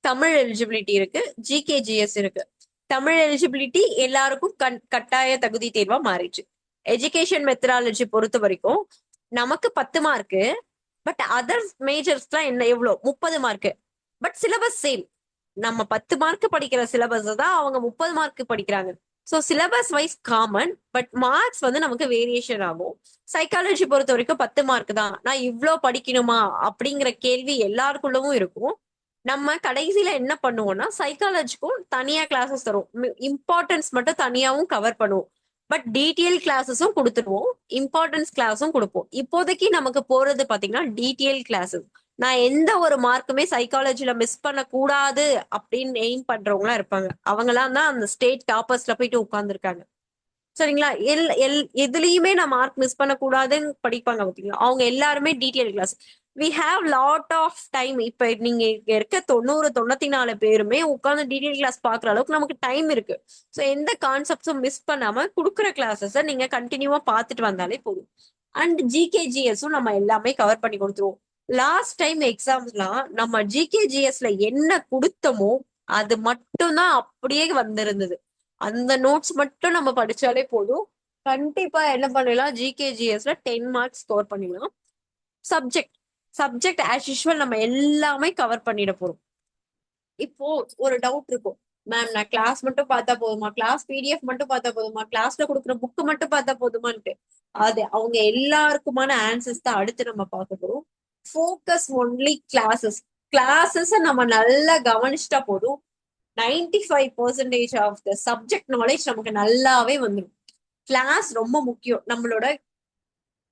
தமிழ் எலிஜிபிலிட்டி இருக்கு, ஜிகேஜிஎஸ் இருக்கு. தமிழ் எலிஜிபிலிட்டி எல்லாருக்கும் கட்டாய தகுதி தேர்வா மாறிடுச்சு. எஜுகேஷன் மெத்தடாலஜி பொறுத்த வரைக்கும் நமக்கு 10 மார்க்கு, பட் அதர் மேஜர்ஸ்லாம் என்ன எவ்வளோ 30 மார்க்கு. But syllabus same. நம்ம 10 மார்க் படிக்கிற சிலபஸ் தான் அவங்க 30 மார்க் படிக்கிறாங்க. So syllabus wise common, but marks வந்து நமக்கு வேரியேஷன் ஆகும். சைக்காலஜி பொறுத்த வரைக்கும் 10 மார்க் தான், நான் இவ்ளோ படிக்கணுமா அப்படிங்கிற கேள்வி எல்லாருக்குள்ளவும் இருக்கும். நம்ம கடைசியில என்ன பண்ணுவோம்னா சைக்காலஜிக்கும் தனியா கிளாஸஸ் தரும். இம்பார்ட்டன்ஸ் மட்டும் தனியாவும் கவர் பண்ணுவோம். பட் டீட்டெயில் கிளாஸஸும் கொடுத்துருவோம், இம்பார்ட்டன்ஸ் கிளாஸும் கொடுப்போம். இப்போதைக்கு நமக்கு போறது பாத்தீங்கன்னா டீட்டெயில் கிளாஸஸ். நான் எந்த ஒரு மார்க்குமே சைக்காலஜில மிஸ் பண்ண கூடாது அப்படின்னு எய்ம் பண்றவங்களா இருப்பாங்க. அவங்கலாம் தான் அந்த ஸ்டேட் டாப்பர்ஸ்ல போயிட்டு உட்கார்ந்துருக்காங்க. சரிங்களா? எல் எல் எதுலயுமே நான் மார்க் மிஸ் பண்ண கூடாதுன்னு படிப்பாங்க பாத்தீங்களா, அவங்க எல்லாருமே detail class. We have lot of time. இப்ப நீங்க இங்க இருக்க 90-94 பேருமே உட்கார்ந்து டீட்டெயில் கிளாஸ் பாக்குற அளவுக்கு நமக்கு டைம் இருக்கு. ஸோ எந்த கான்செப்ட்ஸும் மிஸ் பண்ணாம கொடுக்குற கிளாஸஸ நீங்க கண்டினியூவா பார்த்துட்டு வந்தாலே போதும். அண்ட் ஜிகேஜிஎஸும் நம்ம எல்லாமே கவர் பண்ணி கொடுத்துருவோம். லாஸ்ட் டைம் எக்ஸாம்ஸ்லாம் நம்ம ஜிகேஜிஎஸ்ல என்ன கொடுத்தோமோ அது மட்டும் தான் அப்படியே வந்திருந்தது. அந்த நோட்ஸ் மட்டும் நம்ம படிச்சாலே போதும். கண்டிப்பா என்ன பண்ணலாம், ஜிகேஜிஎஸ்ல 10 மார்க்ஸ் ஸ்கோர் பண்ணிடலாம். சப்ஜெக்ட் சப்ஜெக்ட் ஆஸ் யூஷுவல் நம்ம எல்லாமே கவர் பண்ணிட போறோம். இப்போ ஒரு டவுட் இருக்கும், மேம் நான் கிளாஸ் மட்டும் பார்த்தா போதுமா, கிளாஸ் பிடிஎஃப் மட்டும் பார்த்தா போதுமா, கிளாஸ்ல கொடுக்குற புக் மட்டும் பார்த்தா போதுமான்ட்டு. அது அவங்க எல்லாருக்குமான ஆன்சர்ஸ் தான் அடுத்து நம்ம பார்க்க போறோம். Focus only classes. கிளாஸஸ் நம்ம நல்லா கவனிச்சிட்டா போதும். 95% ஆஃப் த சப்ஜெக்ட் நாலேஜ் நமக்கு நல்லாவே வந்துடும். கிளாஸ் ரொம்ப முக்கியம். நம்மளோட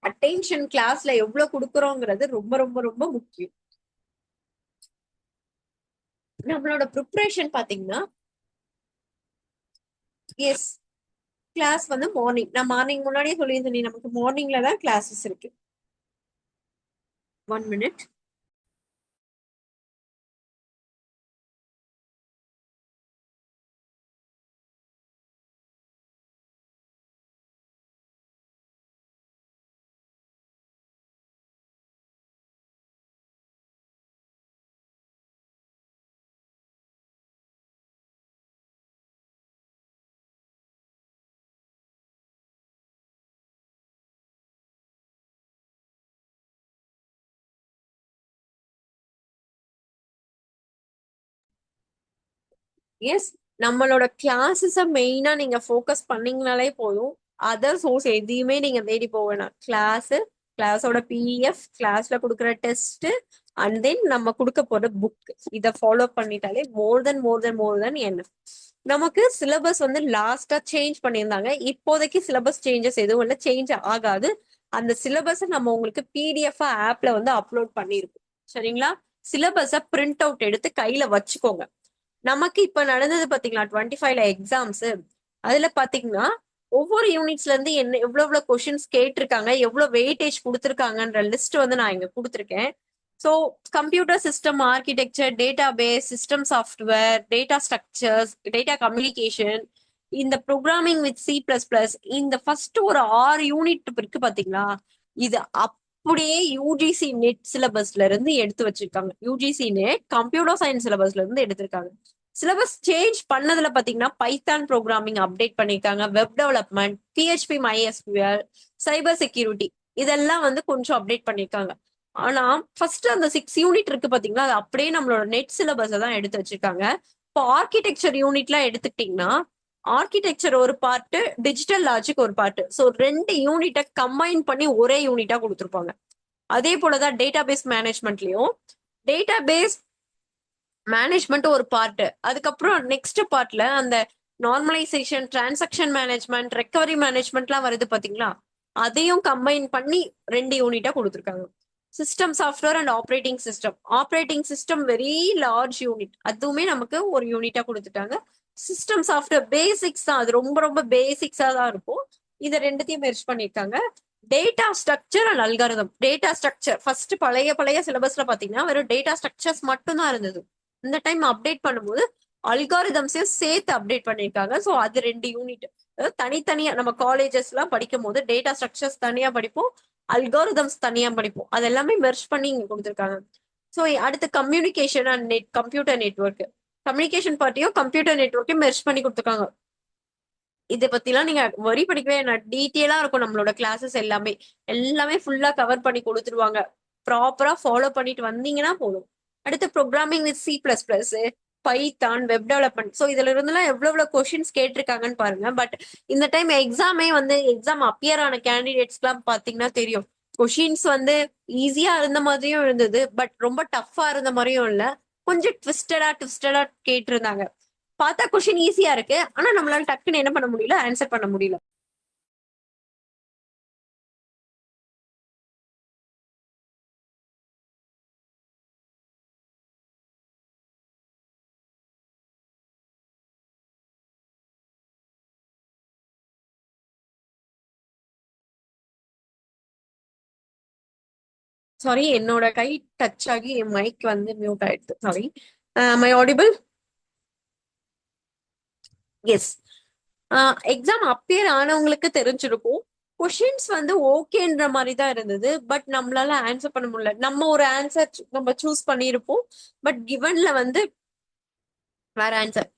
அட்டென்ஷன் கிளாஸ்ல எவ்வளவு கொடுக்குறோங்கிறது ரொம்ப ரொம்ப ரொம்ப முக்கியம். நம்மளோட ப்ரிப்பரேஷன் பாத்தீங்கன்னா, எஸ், கிளாஸ் வந்து மார்னிங். நான் மார்னிங் முன்னாடியே சொல்லியிருந்தேன், நமக்கு மார்னிங்ல தான் கிளாஸஸ் இருக்கு. 1 minute. எஸ், நம்மளோட கிளாஸஸ மெயினா நீங்க ஃபோக்கஸ் பண்ணீங்கனாலே போதும். அதர் சோர்ஸ் எதையுமே நீங்க தேடி போக வேணாம். கிளாஸோட பிடிஎஃப், கிளாஸ்ல கொடுக்குற டெஸ்ட், அண்ட் தென் நம்ம கொடுக்க போற புக், இதை ஃபாலோ பண்ணிட்டாலே மோர் தென் என்ன. நமக்கு சிலபஸ் வந்து லாஸ்டா சேஞ்ச் பண்ணியிருந்தாங்க. இப்போதைக்கு சிலபஸ் சேஞ்சஸ் எதுவும் இல்லை, சேஞ்ச் ஆகாது. அந்த சிலபஸை நம்ம உங்களுக்கு பிடிஎஃப் ஆப்ல வந்து அப்லோட் பண்ணிருக்கோம். சரிங்களா? சிலபஸை பிரிண்ட் அவுட் எடுத்து கையில வச்சுக்கோங்க. நமக்கு இப்ப நடந்தது பாத்தீங்களா 25ல எக்ஸாம்ஸ். அதுல பாத்தீங்கன்னா ஒவ்வொரு யூனிட்ஸ்ல இருந்து என்ன எவ்வளவு கொஸ்டின்ஸ் கேட்டிருக்காங்க, எவ்வளவு வெயிட்டேஜ் கொடுத்துருக்காங்கன்ற லிஸ்ட் வந்து நான் இங்க கொடுத்துருக்கேன். So computer system architecture, data base, system software, data structures, data communication, இந்த ப்ரோக்ராமிங் வித் C++, இந்த ஃபர்ஸ்ட் ஒரு 6 யூனிட் இருக்கு பாத்தீங்களா, இது அப்படியே யூஜிசி நெட் சிலபஸ்ல இருந்து எடுத்து வச்சிருக்காங்க. யூஜிசி நெட் கம்ப்யூட்டர் சயின்ஸ் சிலபஸ்ல இருந்து எடுத்திருக்காங்க. சிலபஸ் சேஞ்ச் பண்ணதுல பாத்தீங்கன்னா பைத்தான் ப்ரோக்ராமிங் அப்டேட் பண்ணிருக்காங்க, web development, PHP MySQL, cyber security, இதெல்லாம் வந்து கொஞ்சம் அப்டேட் பண்ணிருக்காங்க. ஆனா ஃபர்ஸ்ட் அந்த 6 யூனிட் இருக்கு பாத்தீங்களா, அது அப்படியே நம்மளோட நெட் சிலபஸ் தான் எடுத்து வச்சிருக்காங்க. இப்போ ஆர்கிடெக்சர் யூனிட்லாம் எடுத்துக்கிட்டீங்கன்னா, ஆர்கிடெக்சர் ஒரு பார்ட், டிஜிட்டல் லாஜிக் ஒரு பார்ட். ஸோ 2 யூனிட்டை கம்பைன் பண்ணி ஒரே யூனிட்டா கொடுத்துருப்பாங்க. அதே போலதான் டேட்டா பேஸ் மேனேஜ்மெண்ட்லயும் டேட்டா பேஸ் மேனேஜ்மெண்ட் ஒரு பார்ட், அதுக்கப்புறம் நெக்ஸ்ட் பார்ட்ல அந்த நார்மலைசேஷன், டிரான்சாக்ஷன் மேனேஜ்மெண்ட், ரெக்கவரி மேனேஜ்மெண்ட்லாம் வருது பாத்தீங்களா, அதையும் கம்பைன் பண்ணி 2 யூனிட்டா கொடுத்துருக்காங்க. System software and operating system very large unit, அதுவுமே நமக்கு ஒரு யூனிட்டா கொடுத்துட்டாங்க. சிஸ்டம் சாஃப்ட்வேர் பேசிக்ஸ் தான், அது ரொம்ப ரொம்ப பேசிக்ஸா தான் இருக்கும். இதை ரெண்டுத்தையும் மெர்ஜ் பண்ணிருக்காங்க. Data structure and algorithm. Data structure first பழைய பழைய சிலபஸ்ல பாத்தீங்கன்னா வெறும் டேட்டா ஸ்ட்ரக்சர்ஸ் மட்டும் தான் இருந்தது. இந்த டைம் அப்டேட் பண்ணும்போது அல்காரிதம்ஸையும் சேர்த்து அப்டேட் பண்ணிருக்காங்க. ஸோ அது 2 யூனிட். அதாவது தனித்தனியா நம்ம காலேஜஸ் எல்லாம் படிக்கும் போது டேட்டா ஸ்ட்ரக்சர்ஸ் தனியா படிப்போம், அல்காரிதம்ஸ் தனியா படிப்போம். அது எல்லாமே மெர்ஜ் பண்ணி இங்க கொடுத்துருக்காங்க. ஸோ அடுத்து communication and computer network. Communication பார்ட்டியும் கம்ப்யூட்டர் நெட்ஒர்க்கையும் மெர்ஜ் பண்ணி கொடுத்துருக்காங்க. இதை பத்திலாம் நீங்க வரி படிக்கவே டீட்டெயிலா இருக்கும். நம்மளோட கிளாஸஸ் எல்லாமே எல்லாமே ஃபுல்லா கவர் பண்ணி கொடுத்துருவாங்க. ப்ராப்பரா ஃபாலோ பண்ணிட்டு வந்தீங்கன்னா போதும். அடுத்து programming with C++, Python, web development. So இதுல இருந்தெல்லாம் எவ்வளவு கொஸ்டின்ஸ் கேட்டிருக்காங்கன்னு பாருங்க. பட் இந்த டைம் எக்ஸாமே வந்து எக்ஸாம் அப்பியர் ஆன கேண்டிடேட்ஸ்க்குலாம் பாத்தீங்கன்னா தெரியும், கொஷின்ஸ் வந்து ஈஸியா இருந்த மாதிரியும் இருந்தது, பட் ரொம்ப டஃப்பா இருந்த மாதிரியும் இல்ல. கொஞ்சம் ட்விஸ்டடா கேட்டிருந்தாங்க. பார்த்தா கொஸ்டின் ஈஸியா இருக்கு, ஆனா நம்மளால டக்குன்னு என்ன பண்ண முடியல, ஆன்சர் பண்ண முடியல. சாரி, என்னோட கை டச் ஆகி என் மைக் வந்து மியூட் ஆயிடுது. Sorry. My audible? Yes. Exam appear ஆனவங்களுக்கு தெரிஞ்சிருக்கும். கொஷின்ஸ் வந்து ஓகேன்ற மாதிரி தான் இருந்தது, பட் நம்மளால ஆன்சர் பண்ண முடியல. நம்ம ஒரு ஆன்சர் நம்ம சூஸ் பண்ணியிருப்போம், பட் கிவன்ல வந்து வேற ஆன்சர்.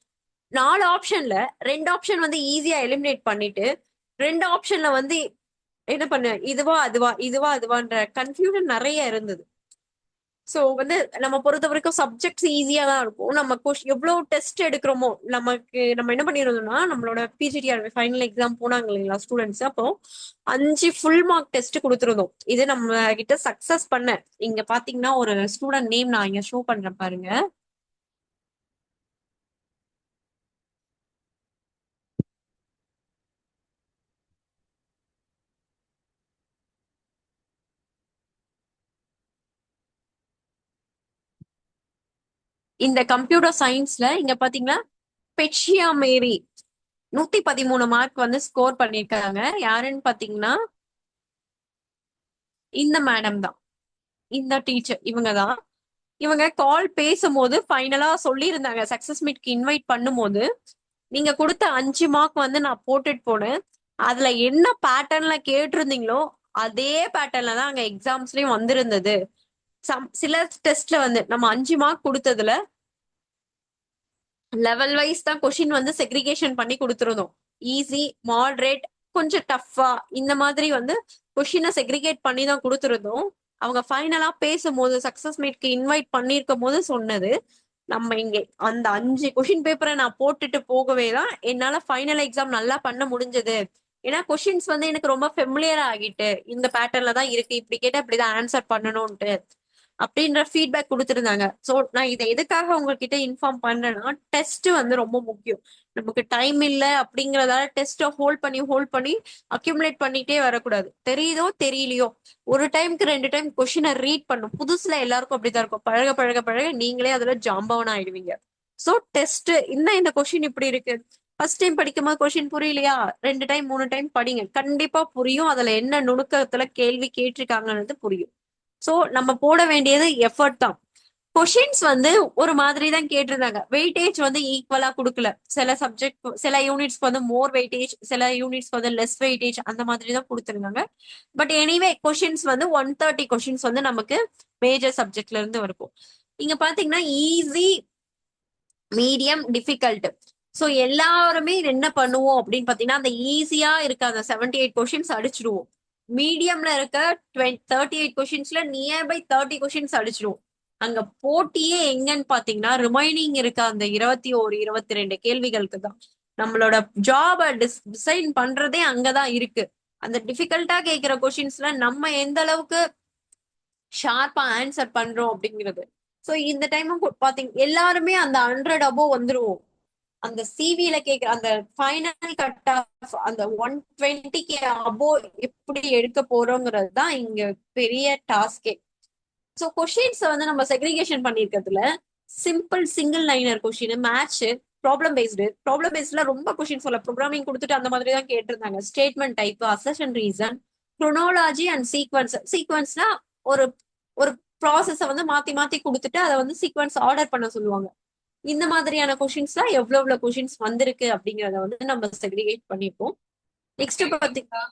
4 ஆப்ஷன்ல 2 ஆப்ஷன் வந்து ஈஸியா எலிமினேட் பண்ணிட்டு 2 ஆப்ஷன்ல வந்து என்ன பண்ண, இதுவா அதுவா இதுவா அதுவான்ற கன்ஃபியூஷன் நிறைய இருந்தது. சோ வந்து நம்ம பொறுத்த வரைக்கும் சப்ஜெக்ட்ஸ் ஈஸியா தான் இருக்கும். நம்ம எவ்வளவு டெஸ்ட் எடுக்கிறோமோ, நம்ம என்ன பண்ணிருந்தோம்னா, நம்மளோட பிஜிடிஆர் ஃபைனல் எக்ஸாம் போனாங்க இல்லைங்களா ஸ்டூடெண்ட்ஸ், அப்போ 5 ஃபுல் மார்க் டெஸ்ட் கொடுத்துருந்தோம். இது நம்ம கிட்ட சக்சஸ் பண்ண. இங்க பாத்தீங்கன்னா ஒரு ஸ்டூடெண்ட் நேம் நான் இங்க ஷோ பண்றேன் பாருங்க. இந்த கம்ப்யூட்டர் சயின்ஸ்ல இங்க பாத்தீங்கன்னா பெட்ஷியா மேரி 113 மார்க் வந்து ஸ்கோர் பண்ணிருக்காங்க. யாருன்னு பாத்தீங்கன்னா இந்த மேடம் தான், இந்த டீச்சர் இவங்க தான். இவங்க கால் பேசும்போது ஃபைனலா சொல்லியிருந்தாங்க, சக்சஸ் மீட்க்கு இன்வைட் பண்ணும்போது, நீங்க கொடுத்த 5 மார்க் வந்து நான் போட்டுட்டு போனேன். அதுல என்ன பேட்டர்ன்ல கேட்டிருந்தீங்களோ அதே பேட்டர்ன்ல தான் அங்க எக்ஸாம்ஸ்லயும் வந்திருந்தது. சில டெஸ்ட்ல வந்து நம்ம 5 மார்க் கொடுத்ததுல லெவல் வைஸ் தான் கொஷின் வந்து செக்ரிகேஷன் பண்ணி கொடுத்துருந்தோம். ஈஸி, மாடரேட், கொஞ்சம் டஃப்பா, இந்த மாதிரி வந்து கொஷினை செக்ரிகேட் பண்ணி தான் கொடுத்துருந்தோம். அவங்க ஃபைனலா பேசும்போது சக்சஸ் மீட்க்கு இன்வைட் பண்ணிருக்கும் போது சொன்னது, நம்ம இங்க அந்த 5 கொஷின் பேப்பரை நான் போட்டுட்டு போகவே தான் என்னால ஃபைனல் எக்ஸாம் நல்லா பண்ண முடிஞ்சது. ஏன்னா கொஷின்ஸ் வந்து எனக்கு ரொம்ப ஃபெமிலியர் ஆகிட்டு, இந்த பேட்டர்ன்ல தான் இருக்கு, இப்படி கேட்டா இப்படிதான் ஆன்சர் பண்ணணும்ட்டு அப்படின்ற ஃபீட்பேக் கொடுத்துருந்தாங்க. ஸோ நான் இதை எதுக்காக உங்ககிட்ட இன்ஃபார்ம் பண்றேன்னா, டெஸ்ட் வந்து ரொம்ப முக்கியம். நமக்கு டைம் இல்லை அப்படிங்கறதால டெஸ்ட்டை ஹோல்ட் பண்ணி அக்யூமுலேட் பண்ணிட்டே வரக்கூடாது. தெரியுதோ தெரியலையோ, ஒரு டைம்க்கு 2 டைம் கொஷினை ரீட் பண்ணும். புதுசுல எல்லாருக்கும் அப்படிதான் இருக்கும். பழக பழக பழக நீங்களே அதுல ஜாம்பவனா ஆயிடுவீங்க. ஸோ டெஸ்ட் இந்த கொஷின் இப்படி இருக்கு, ஃபர்ஸ்ட் டைம் படிக்கும்போது கொஷின் புரியலையா, 2 டைம் 3 டைம் படிங்க, கண்டிப்பா புரியும். அதுல என்ன நுணுக்கத்துல கேள்வி கேட்டிருக்காங்கன்றது புரியும். சோ நம்ம போட வேண்டியது எஃபர்ட் தான். கொஷின்ஸ் வந்து ஒரு மாதிரி தான் கேட்டிருந்தாங்க. வெயிட்டேஜ் வந்து ஈக்குவலா கொடுக்கல. சில சப்ஜெக்ட் சில யூனிட்ஸ்க்கு வந்து மோர் வெயிட்டேஜ், சில யூனிட்ஸ்க்கு வந்து லெஸ் வெயிட்டேஜ், அந்த மாதிரி தான் கொடுத்துருந்தாங்க. பட் எனிவே கொஷின்ஸ் வந்து 130 கொஷின்ஸ் வந்து நமக்கு மேஜர் சப்ஜெக்ட்ல இருந்து இருக்கும். இங்க பாத்தீங்கன்னா ஈஸி, மீடியம், டிஃபிகல்ட். சோ எல்லாருமே என்ன பண்ணுவோம் அப்படின்னு பாத்தீங்கன்னா, அந்த ஈஸியா இருக்க அந்த 78 கொஷின்ஸ் அடிச்சிடுவோம். மீடியம்ல இருக்க 38 கொஷின்ஸ்ல நியர்பை 30 கொஷின்ஸ் அடிச்சிடுவோம். அங்க போட்டியே எங்கன்னு பாத்தீங்கன்னா ரிமைனிங் இருக்க அந்த 21 22 கேள்விகளுக்கு தான். நம்மளோட ஜாப டிசைன் பண்றதே அங்கதான் இருக்கு. அந்த டிஃபிகல்ட்டா கேட்கிற கொஷின்ஸ்ல நம்ம எந்த அளவுக்கு ஷார்ப்பா ஆன்சர் பண்றோம் அப்படிங்கிறது. சோ இந்த டைம் பாத்தீங்க எல்லாருமே அந்த 100 above வந்துருவோம். அந்த சிவில கேக்குற அந்த ஃபைனல் கட் ஆஃப் அந்த 120 above எப்படி எடுக்க போறோங்கிறது தான் இங்க பெரிய டாஸ்கே. சோ கொஷின்ஸ் வந்து நம்ம செக்ரிகேஷன் பண்ணிருக்கிறதுல simple single liner question, match, problem பேஸ்ட்ல ரொம்ப கொஸ்டின்ஸ் வரல. ப்ரோக்ராமிங் கொடுத்துட்டு அந்த மாதிரி தான் கேட்டிருந்தாங்க. Statement type, assertion reason, chronology and sequence. சீக்வன்ஸ்னா ஒரு ஒரு ப்ராசஸ வந்து மாத்தி மாத்தி கொடுத்துட்டு அதை வந்து சீக்வன்ஸ் ஆர்டர் பண்ண சொல்லுவாங்க. இந்த மாதிரியான கொஸ்டின்ஸ் தான் எவ்வளவு கொஸ்டின்ஸ் வந்திருக்கு அப்படிங்கறத வந்து நம்ம செக்ரிகேட் பண்ணிப்போம். நெக்ஸ்ட் பாத்தீங்கன்னா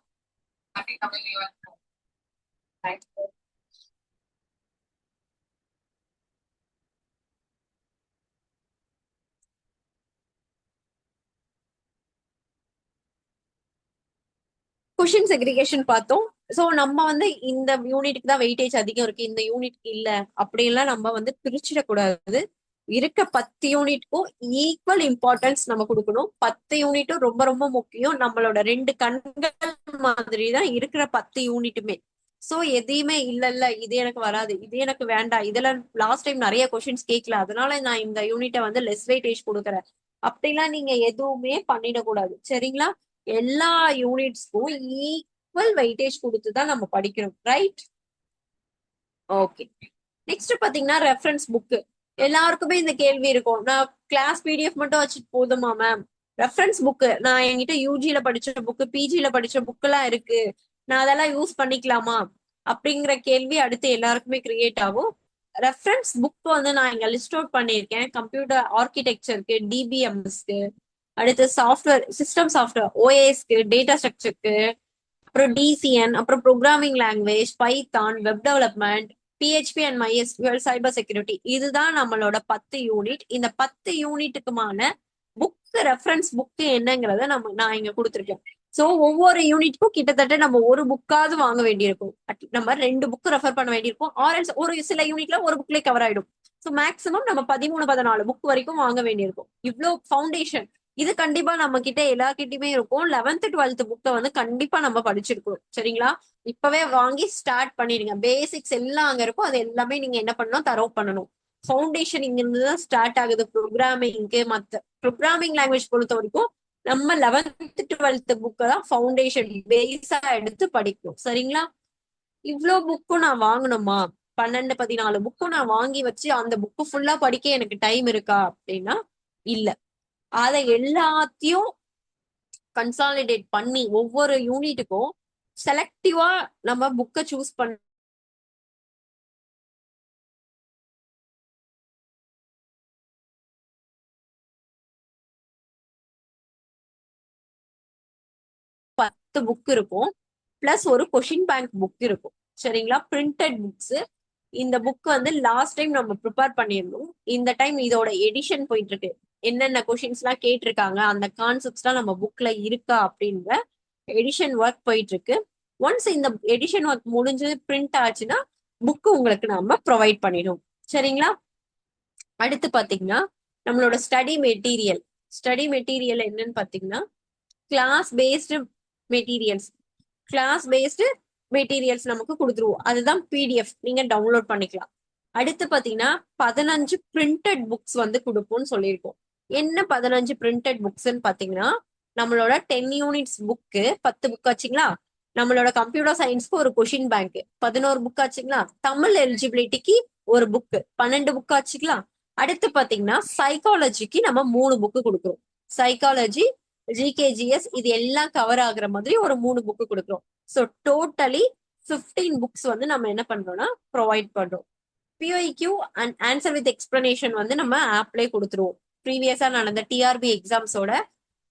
கொஷின் செக்ரிகேஷன் பார்த்தோம். சோ நம்ம வந்து இந்த யூனிட்டுக்கு தான் வெயிட்டேஜ் அதிகம் இருக்கு, இந்த யூனிட் இல்ல அப்படின்லாம் நம்ம வந்து பிரிச்சிடக்கூடாது. இருக்க 10 யூனிட்க்கும் ஈக்குவல் இம்பார்ட்டன்ஸ் நம்ம கொடுக்கணும். 10 யூனிட்டும் ரொம்ப ரொம்ப முக்கியம். நம்மளோட 2 கண்கள் மாதிரி தான் இருக்கிற 10 யூனிட்டுமே. சோ எதையுமே இல்ல இல்ல இது எனக்கு வராது, இது எனக்கு வேண்டாம், இதெல்லாம் லாஸ்ட் டைம் நிறைய கொஸ்டின்ஸ் கேட்கல, அதனால நான் இந்த யூனிட்டை வந்து லெஸ் வெயிட்டேஜ் கொடுக்குறேன் அப்படிலாம் நீங்க எதுவுமே பண்ணிடக்கூடாது. சரிங்களா? எல்லா யூனிட்ஸ்க்கும் ஈக்குவல் வெயிட்டேஜ் கொடுத்துதான் நம்ம படிக்கணும். ரைட்? ஓகே. நெக்ஸ்ட் பாத்தீங்கன்னா ரெஃபரன்ஸ் புக். எல்லாருக்குமே இந்த கேள்வி இருக்கும், நான் கிளாஸ் பிடிஎஃப் மட்டும் வச்சுட்டு போதுமா மேம், ரெஃபரன்ஸ் புக் நான் என்கிட்ட யூஜில படிச்ச புக், பிஜில படிச்ச புக் எல்லாம் இருக்கு, நான் அதெல்லாம் யூஸ் பண்ணிக்கலாமா அப்படிங்கிற கேள்வி அடுத்து எல்லாருக்குமே கிரியேட் ஆகும். ரெஃபரன்ஸ் புக் வந்து நான் இங்க லிஸ்ட் அவுட் பண்ணியிருக்கேன். கம்ப்யூட்டர் ஆர்கிடெக்சருக்கு, டிபிஎம்எஸ்க்கு, அடுத்து சாஃப்ட்வேர் சிஸ்டம் சாஃப்ட்வேர் ஓஎஸ்க்கு, டேட்டா ஸ்ட்ரக்சருக்கு, அப்புறம் டிசிஎன், அப்புறம் programming language, Python, web development, PHP and MySQL, cyber security. இதுதான் நம்மளோட 10 யூனிட். இந்த 10 யூனிட்டுக்குமான புக் ரெஃபரன்ஸ் புக் என்னங்கிறத நான் இங்க கொடுத்துருக்கேன். சோ ஒவ்வொரு யூனிட்க்கும் கிட்டத்தட்ட நம்ம ஒரு புக்காவது வாங்க வேண்டியிருக்கும். நம்ம 2 புக் ரெஃபர் பண்ண வேண்டியிருக்கும். ஆர்எல்ஸ் ஒரு சில யூனிட்ல ஒரு புக்லேயே கவர் ஆயிடும். ஸோ மேக்ஸிமம் நம்ம 13-14 புக் வரைக்கும் வாங்க வேண்டியிருக்கும். இவ்வளோ ஃபவுண்டேஷன் இது கண்டிப்பா நம்ம கிட்ட எல்லார்கிட்டயுமே இருக்கும். 11th 12th புக்கை வந்து கண்டிப்பா நம்ம படிச்சிருக்கோம். சரிங்களா? இப்பவே வாங்கி ஸ்டார்ட் பண்ணிடுங்க. பேசிக்ஸ் எல்லாம் அங்க இருக்கும். அது எல்லாமே நீங்க என்ன பண்ணணும், தரவு பண்ணணும். ஃபவுண்டேஷன் இங்க இருந்து தான் ஸ்டார்ட் ஆகுது ப்ரோக்ராமிங்க்கு. மத்த ப்ரோக்ராமிங் லாங்குவேஜ் பொறுத்த வரைக்கும் நம்ம 11th 12th புக்கை தான் ஃபவுண்டேஷன் பேஸா எடுத்து படிக்கணும். சரிங்களா? இவ்வளோ புக்கும் நான் வாங்கணுமா, 12-14 புக்கும் நான் வாங்கி வச்சு அந்த புக்கு ஃபுல்லா படிக்க எனக்கு டைம் இருக்கா அப்படின்னா இல்ல. அதை எல்லாத்தையும் கன்சாலிடேட் பண்ணி ஒவ்வொரு யூனிட்டுக்கும் செலக்டிவா நம்ம புக்கை சூஸ் பண்ண புக் இருக்கும். பிளஸ் ஒரு கொஷின் பேங்க் புக் இருக்கும். சரிங்களா? Printed books. இந்த புக் வந்து லாஸ்ட் டைம் நம்ம ப்ரிப்பேர் பண்ணியிருந்தோம். இந்த டைம் இதோட எடிஷன் போயிட்டு இருக்கு. என்னென்ன கொஷின்ஸ் எல்லாம் கேட்டிருக்காங்க, அந்த கான்செப்ட்ஸ் எல்லாம் நம்ம புக்ல இருக்கா அப்படின்ற எடிஷன் ஒர்க் போயிட்டு இருக்கு. ஒன்ஸ் இந்த எடிஷன் ஒர்க் முடிஞ்சு பிரிண்ட் ஆச்சுன்னா புக்கு உங்களுக்கு நம்ம ப்ரொவைட் பண்ணிடும். சரிங்களா? அடுத்து பாத்தீங்கன்னா நம்மளோட ஸ்டடி மெட்டீரியல் என்னன்னு பாத்தீங்கன்னா class based materials. Class based materials நமக்கு கொடுத்துருவோம். அதுதான் பிடிஎஃப், நீங்க டவுன்லோட் பண்ணிக்கலாம். அடுத்து பாத்தீங்கன்னா 15 பிரிண்டட் புக்ஸ் வந்து கொடுப்போம்னு சொல்லியிருக்கோம். என்ன 15 பிரிண்டட் புக்ஸ்ன்னு பாத்தீங்கன்னா நம்மளோட 10 யூனிட்ஸ் புக்கு 10 புக் ஆச்சுங்களா, நம்மளோட கம்ப்யூட்டர் சயின்ஸ்க்கு ஒரு கொஷின் பேங்க் 11 புக் ஆச்சுங்களா, தமிழ் எலிஜிபிலிட்டிக்கு ஒரு புக்கு 12 புக் ஆச்சுங்களா. அடுத்து பாத்தீங்கன்னா சைக்காலஜிக்கு நம்ம 3 புக்கு கொடுக்குறோம். சைக்காலஜி, ஜிகேஜிஎஸ் இது எல்லாம் கவர் ஆகுற மாதிரி ஒரு 3 புக்கு கொடுக்குறோம். ஸோ டோட்டலி 15 புக்ஸ் வந்து நம்ம என்ன பண்றோம்னா ப்ரொவைட் பண்றோம். PYQ and answer with explanation வந்து நம்ம ஆப்லேயே கொடுத்துருவோம். ப்ரீவியஸா நடந்த டிஆர்பி எக்ஸாம்ஸோட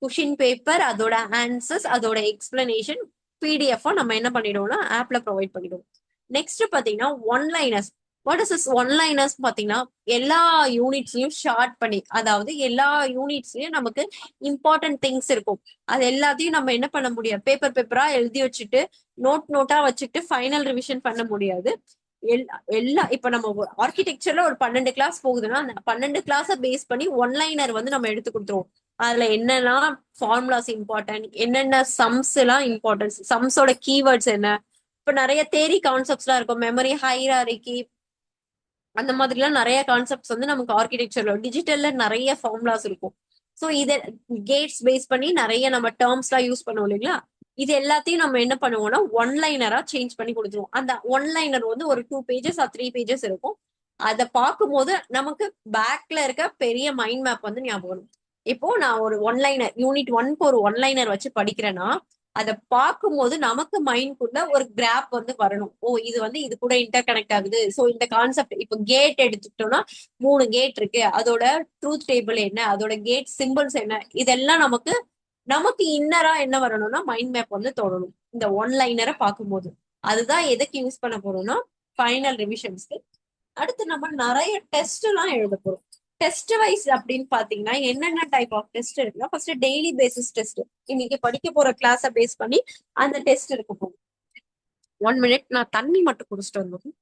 கொஷின் பேப்பர், அதோட ஆன்சர்ஸ், அதோட எக்ஸ்பிளனேஷன் பிடிஎஃப் நம்ம என்ன பண்ணிடுவோம்னா ஆப்ல ப்ரொவைட் பண்ணிடுவோம். நெக்ஸ்ட் பாத்தீங்கன்னா ஒன்லைனர்ஸ். வாட் இஸ் ஒன்லைனர்ஸ் பாத்தீங்கன்னா எல்லா யூனிட்ஸ்லயும் ஷார்ட் பண்ணி, அதாவது எல்லா யூனிட்ஸ்லயும் நமக்கு இம்பார்ட்டன்ட் திங்ஸ் இருக்கும். அது எல்லாத்தையும் நம்ம என்ன பண்ண முடியாது, பேப்பரா எழுதி வச்சுட்டு நோட்டா வச்சுட்டு ஃபைனல் ரிவிஷன் பண்ண முடியாது. எல்லா இப்ப நம்ம ஆர்கிடெக்சர்ல ஒரு 12 கிளாஸ் போகுதுன்னா அந்த 12 கிளாஸ பேஸ் பண்ணி ஒன்லைனர் வந்து நம்ம எடுத்து கொடுத்துருவோம். அதுல என்னெல்லாம் ஃபார்முலாஸ் இம்பார்ட்டன்ட், என்னென்ன சம்ஸ் எல்லாம் இம்பார்ட்டன்ஸ், சம்ஸோட கீவேர்ட்ஸ் என்ன, இப்ப நிறைய தேரி கான்செப்ட்ஸ் எல்லாம் இருக்கும், மெமரி, ஹைராரிக்கி, அந்த மாதிரி எல்லாம் நிறைய கான்செப்ட்ஸ் வந்து நமக்கு ஆர்கிடெக்சர்ல, டிஜிட்டல்ல நிறைய ஃபார்முலாஸ் இருக்கும். ஸோ இதை கேட்ஸ் பேஸ் பண்ணி நிறைய நம்ம டேர்ம்ஸ் எல்லாம் யூஸ் பண்ணுவோம் இல்லைங்களா. இது எல்லாத்தையும் நம்ம என்ன பண்ணுவோம்னா ஒன்லைனரா சேஞ்ச் பண்ணி கொடுத்துருவோம். அந்த ஒன்லைனர் வந்து ஒரு 2 pages ஆர் 3 pages இருக்கும். அதை பார்க்கும்போது நமக்கு பேக்ல இருக்க பெரிய மைண்ட் மேப் வந்து ஞாபகம் வரும். இப்போ நான் ஒரு ஒன்லைனர் யூனிட் 1க்கு ஒரு ஒன்லைனர் வச்சு படிக்கிறேன்னா அதை பார்க்கும்போது நமக்கு மைண்ட்குள்ள ஒரு கிராப் வந்து வரணும். ஓ இது வந்து இது கூட இன்டர் கனெக்ட் ஆகுது. ஸோ இந்த கான்செப்ட் இப்போ கேட் எடுத்துக்கிட்டோம்னா 3 கேட் இருக்கு, அதோட ட்ரூத் டேபிள் என்ன, அதோட கேட் சிம்பிள்ஸ் என்ன, இதெல்லாம் நமக்கு நமக்கு இன்னரா என்ன வரணும்னா மைண்ட் மேப் வந்து தொடணும் இந்த ஒன்லைனரை பார்க்கும்போது. அதுதான் எதுக்கு யூஸ் பண்ண போறோம்னா ஃபைனல் ரிவிஷன்ஸ்க்கு. அடுத்து நம்ம நிறைய டெஸ்ட் எல்லாம் எழுத போறோம். டெஸ்ட் வைஸ் அப்படின்னு பாத்தீங்கன்னா என்னென்ன டைப் ஆஃப் டெஸ்ட் இருக்குன்னா ஃபர்ஸ்ட் டெய்லி பேசிஸ் டெஸ்ட். இன்னைக்கு படிக்க போற கிளாஸ பேஸ் பண்ணி அந்த டெஸ்ட் இருக்க போகும். 1 மினிட், நான் தண்ணி மட்டும் குடிச்சிட்டு வந்தோம்.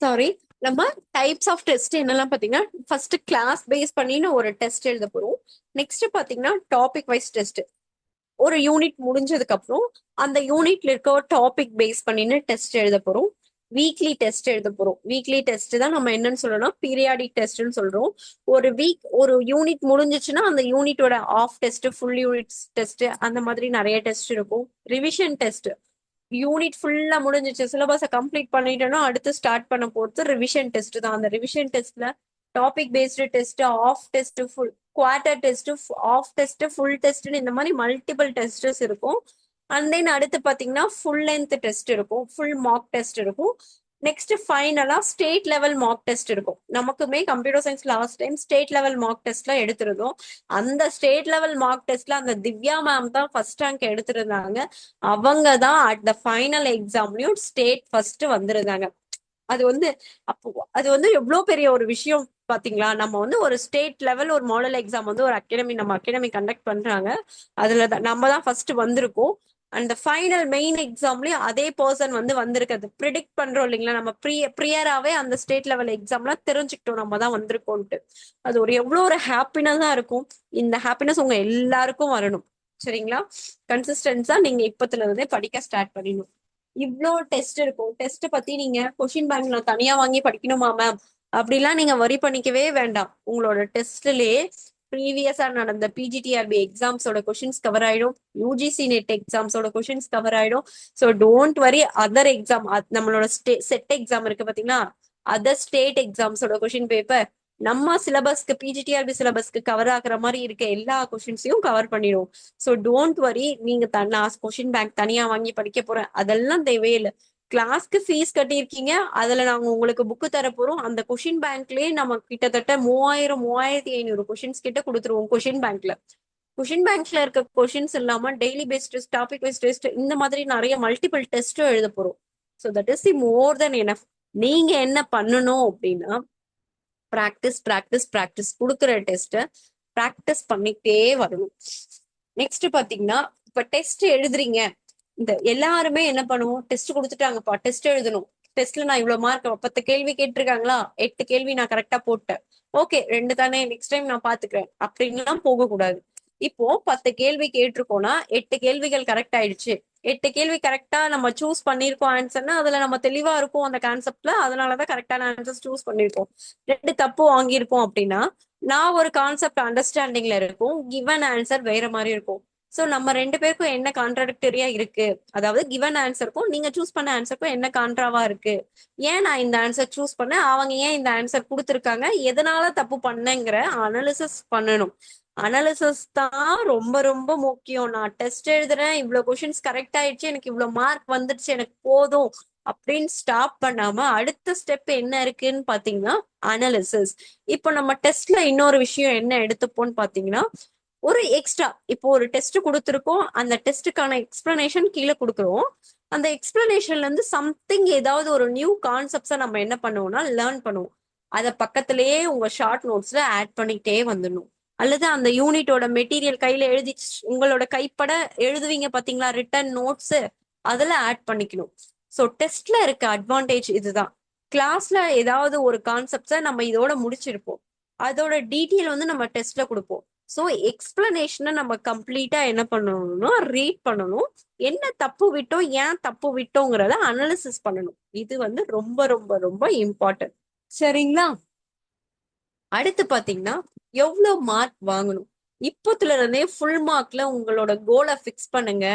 சாரி. நம்ம டைப்ஸ் ஆஃப் டெஸ்ட் என்னெல்லாம் பாத்தீங்கன்னா ஃபர்ஸ்ட் கிளாஸ் பேஸ் பண்ணின்னு ஒரு டெஸ்ட் எழுத போறோம். நெக்ஸ்ட் பாத்தீங்கன்னா டாபிக் வைஸ் டெஸ்ட். ஒரு யூனிட் முடிஞ்சதுக்கு அப்புறம் அந்த யூனிட்ல இருக்க ஒரு டாபிக் பேஸ் பண்ணின்னு டெஸ்ட் எழுத போறோம். வீக்லி டெஸ்ட் எழுத போறோம். வீக்லி டெஸ்ட் தான் நம்ம என்னன்னு சொல்றோம்னா பீரியாடிக் டெஸ்ட்னு சொல்றோம். ஒரு வீக் ஒரு யூனிட் முடிஞ்சிச்சுன்னா அந்த யூனிட்டோட half test, full unit test, அந்த மாதிரி நிறைய டெஸ்ட் இருக்கும். ரிவிஷன் டெஸ்ட், யூனிட் ஃபுல்லா முடிஞ்சிச்சு, சிலபஸை கம்ப்ளீட் பண்ணிட்டோம்னா அடுத்து ஸ்டார்ட் பண்ண போறது ரிவிஷன் டெஸ்ட் தான். அந்த ரிவிஷன் டெஸ்ட்ல topic based test, half test, full quarter test, half test, full test, இந்த மாதிரி மல்டிபிள் டெஸ்டஸ் இருக்கும். அண்ட் தென் அடுத்து பாத்தீங்கன்னா ஃபுல் லென்த் டெஸ்ட் இருக்கும், ஃபுல் மார்க் டெஸ்ட் இருக்கும். நெக்ஸ்ட் ஃபைனலா ஸ்டேட் லெவல் மார்க் டெஸ்ட் இருக்கும். நமக்குமே computer science last time state level mark டெஸ்ட்லாம் எடுத்திருந்தோம். அந்த ஸ்டேட் லெவல் மார்க் டெஸ்ட்ல அந்த திவ்யா மேம் தான் ஃபர்ஸ்ட் ரேங்க் எடுத்திருந்தாங்க. அவங்க தான் அட் த ஃபைனல் எக்ஸாம்லயும் ஸ்டேட் ஃபர்ஸ்ட் வந்திருந்தாங்க. அது வந்து அப்போ அது வந்து எவ்வளவு பெரிய ஒரு விஷயம் பாத்தீங்களா. நம்ம வந்து ஒரு ஸ்டேட் லெவல் ஒரு மாடல் எக்ஸாம் வந்து ஒரு அகாடமி, நம்ம அகாடமி கண்டக்ட் பண்றாங்க. அதுலதான் நம்ம தான் ஃபர்ஸ்ட் வந்திருக்கோம். அந்த ஃபைனல் மெயின் எக்ஸாம்லயும் அதே பர்சன் வந்து வந்திருக்கிறது ப்ரிடிக்ட் பண்றோம் இல்லைங்களா. நம்ம ப்ரியராவே அந்த ஸ்டேட் லெவல் எக்ஸாம்லாம் தெரிஞ்சுக்கிட்டோம் நம்ம தான் வந்திருக்கோம்ட்டு. அது ஒரு எவ்வளவு ஒரு ஹாப்பினஸா இருக்கும். இந்த ஹாப்பினஸ் உங்க எல்லாருக்கும் வரணும். சரிங்களா. கன்சிஸ்டன்ஸா நீங்க இப்பத்துல இருந்தே படிக்க ஸ்டார்ட் பண்ணிடணும். இவ்ளோ டெஸ்ட் இருக்கும். டெஸ்ட் பத்தி நீங்க கொஸ்டின் பேங்க் நான் தனியா வாங்கி படிக்கணுமா மேம் அப்படிலாம் நீங்க வரி பண்ணிக்கவே வேண்டாம். உங்களோட டெஸ்ட்லயே ப்ரீவியஸா நடந்த பிஜிடிஆர்பி எக்ஸாம்ஸோட கொஷின்ஸ் கவர் ஆயிடும், யூஜிசி நெட் எக்ஸாம்ஸோட கொஷின்ஸ் கவர் ஆயிடும். So don't worry. Other exam, நம்மளோட செட் எக்ஸாம் இருக்கு பாத்தீங்களா, அதர் ஸ்டேட் எக்ஸாம்ஸோட கொஷின் பேப்பர் நம்ம சிலபஸ்க்கு பிஜிடிஆர்பி சிலபஸ்க்கு கவர் ஆகுற மாதிரி இருக்க எல்லா கொஷின்ஸையும் கவர் பண்ணிடும். So don't worry. நீங்க நான் கொஷின் பேங்க் தனியா வாங்கி படிக்க போறேன் அதெல்லாம் தேவையில்லை. கிளாஸ்க்கு ஃபீஸ் கட்டியிருக்கீங்க, அதுல நாங்க உங்களுக்கு புக்கு தர போறோம். அந்த கொஷின் பேங்க்லயே நம்ம கிட்டத்தட்ட 3500 கொஷின்ஸ் கிட்ட கொடுத்துருவோம். கொஷின் பேங்க்ல இருக்க கொஷின்ஸ் இல்லாம daily based test, topic wise test, இந்த மாதிரி நிறைய மல்டிபிள் டெஸ்ட்டும் எழுத போறோம். So that is the more then enough. நீங்க என்ன பண்ணணும் அப்படின்னா ப்ராக்டிஸ் ப்ராக்டிஸ் ப்ராக்டிஸ். கொடுக்குற டெஸ்ட்டை ப்ராக்டிஸ் பண்ணிக்கிட்டே வரணும். நெக்ஸ்ட் பாத்தீங்கன்னா இப்ப டெஸ்ட் எழுதுறீங்க. இந்த எல்லாருமே என்ன பண்ணுவோம், டெஸ்ட் கொடுத்துட்டாங்கப்பா டெஸ்ட் எழுதணும், டெஸ்ட்ல நான் இவ்வளவு மார்க் 10 கேள்வி கேட்டிருக்காங்களா, 8 கேள்வி நான் கரெக்டா போட்டேன், ஓகே 2 தானே நெக்ஸ்ட் டைம் நான் பாத்துக்கிறேன் அப்படின்லாம் போக கூடாது. இப்போ 10 கேள்வி கேட்டிருக்கோம்னா 8 கேள்விகள் கரெக்ட் ஆயிடுச்சு. 8 கேள்வி கரெக்டா நம்ம சூஸ் பண்ணிருக்கோம் ஆன்சர்னா அதுல நம்ம தெளிவா இருக்கும் அந்த கான்செப்ட்ல, அதனாலதான் கரெக்டான ஆன்சர் சூஸ் பண்ணிருக்கோம். 2 தப்பு வாங்கியிருக்கோம் அப்படின்னா நான் ஒரு கான்செப்ட் அண்டர்ஸ்டாண்டிங்ல இருக்கும், கிவன் ஆன்சர் வேற மாதிரி இருக்கும். சோ நம்ம 2 பேருக்கும் என்ன கான்ட்ராடிக்டரியா இருக்கு, அதாவது கிவன் ஆன்சருக்கும் நீங்க சூஸ் பண்ண ஆன்சருக்கும் என்ன கான்ட்ராவா இருக்கு, ஏன் நான் இந்த ஆன்சர் சூஸ் பண்ணேன், அவங்க ஏன் இந்த ஆன்சர் கொடுத்துருக்காங்க, எதனால தப்பு பண்ணேங்கிற அனாலிசிஸ் பண்ணணும். அனாலிசிஸ் தான் ரொம்ப ரொம்ப முக்கியம். நான் டெஸ்ட் எழுதுறேன், இவ்வளவு கொஸ்டின்ஸ் கரெக்ட் ஆயிடுச்சு, எனக்கு இவ்வளவு மார்க் வந்துடுச்சு, எனக்கு போதும் அப்படின்னு ஸ்டாப் பண்ணாம அடுத்த ஸ்டெப் என்ன இருக்குன்னு பாத்தீங்கன்னா அனாலிசிஸ். இப்போ நம்ம டெஸ்ட்ல இன்னொரு விஷயம் என்ன எடுத்துப்போம்னு பாத்தீங்கன்னா ஒரு எக்ஸ்ட்ரா, இப்போ ஒரு டெஸ்ட் கொடுத்துருக்கோம், அந்த டெஸ்ட்டுக்கான எக்ஸ்பிளனேஷன் கீழே கொடுக்குறோம். அந்த எக்ஸ்பிளனேஷன்ல இருந்து சம்திங் ஏதாவது ஒரு நியூ கான்செப்ட்ஸை நம்ம என்ன பண்ணுவோம்னா லேர்ன் பண்ணுவோம். அதை பக்கத்திலேயே உங்க ஷார்ட் நோட்ஸ்ல ஆட் பண்ணிட்டே வந்துடணும். அல்லது அந்த யூனிட்டோட மெட்டீரியல் கையில எழுதி உங்களோட கைப்பட எழுதுவீங்க பாத்தீங்களா ரிட்டன் நோட்ஸ், அதுல ஆட் பண்ணிக்கணும். ஸோ டெஸ்ட்ல இருக்க அட்வான்டேஜ் இதுதான். கிளாஸ்ல ஏதாவது ஒரு கான்செப்ட்ஸை நம்ம இதோட முடிச்சிருப்போம், அதோட டீட்டெயில் வந்து நம்ம டெஸ்ட்ல கொடுப்போம். ஸோ எக்ஸ்பிளனேஷனை நம்ம கம்ப்ளீட்டா என்ன பண்ணணும்னா ரீட் பண்ணணும். என்ன தப்பு விட்டோம், ஏன் தப்பு விட்டோங்கிறத அனாலிசிஸ் பண்ணணும். இது வந்து ரொம்ப ரொம்ப ரொம்ப இம்பார்ட்டன்ட். சரிங்களா? அடுத்து பாத்தீங்கன்னா எவ்வளவு மார்க் வாங்கணும். இப்பத்துல இருந்தே ஃபுல் மார்க்ல உங்களோட கோலை ஃபிக்ஸ் பண்ணுங்க.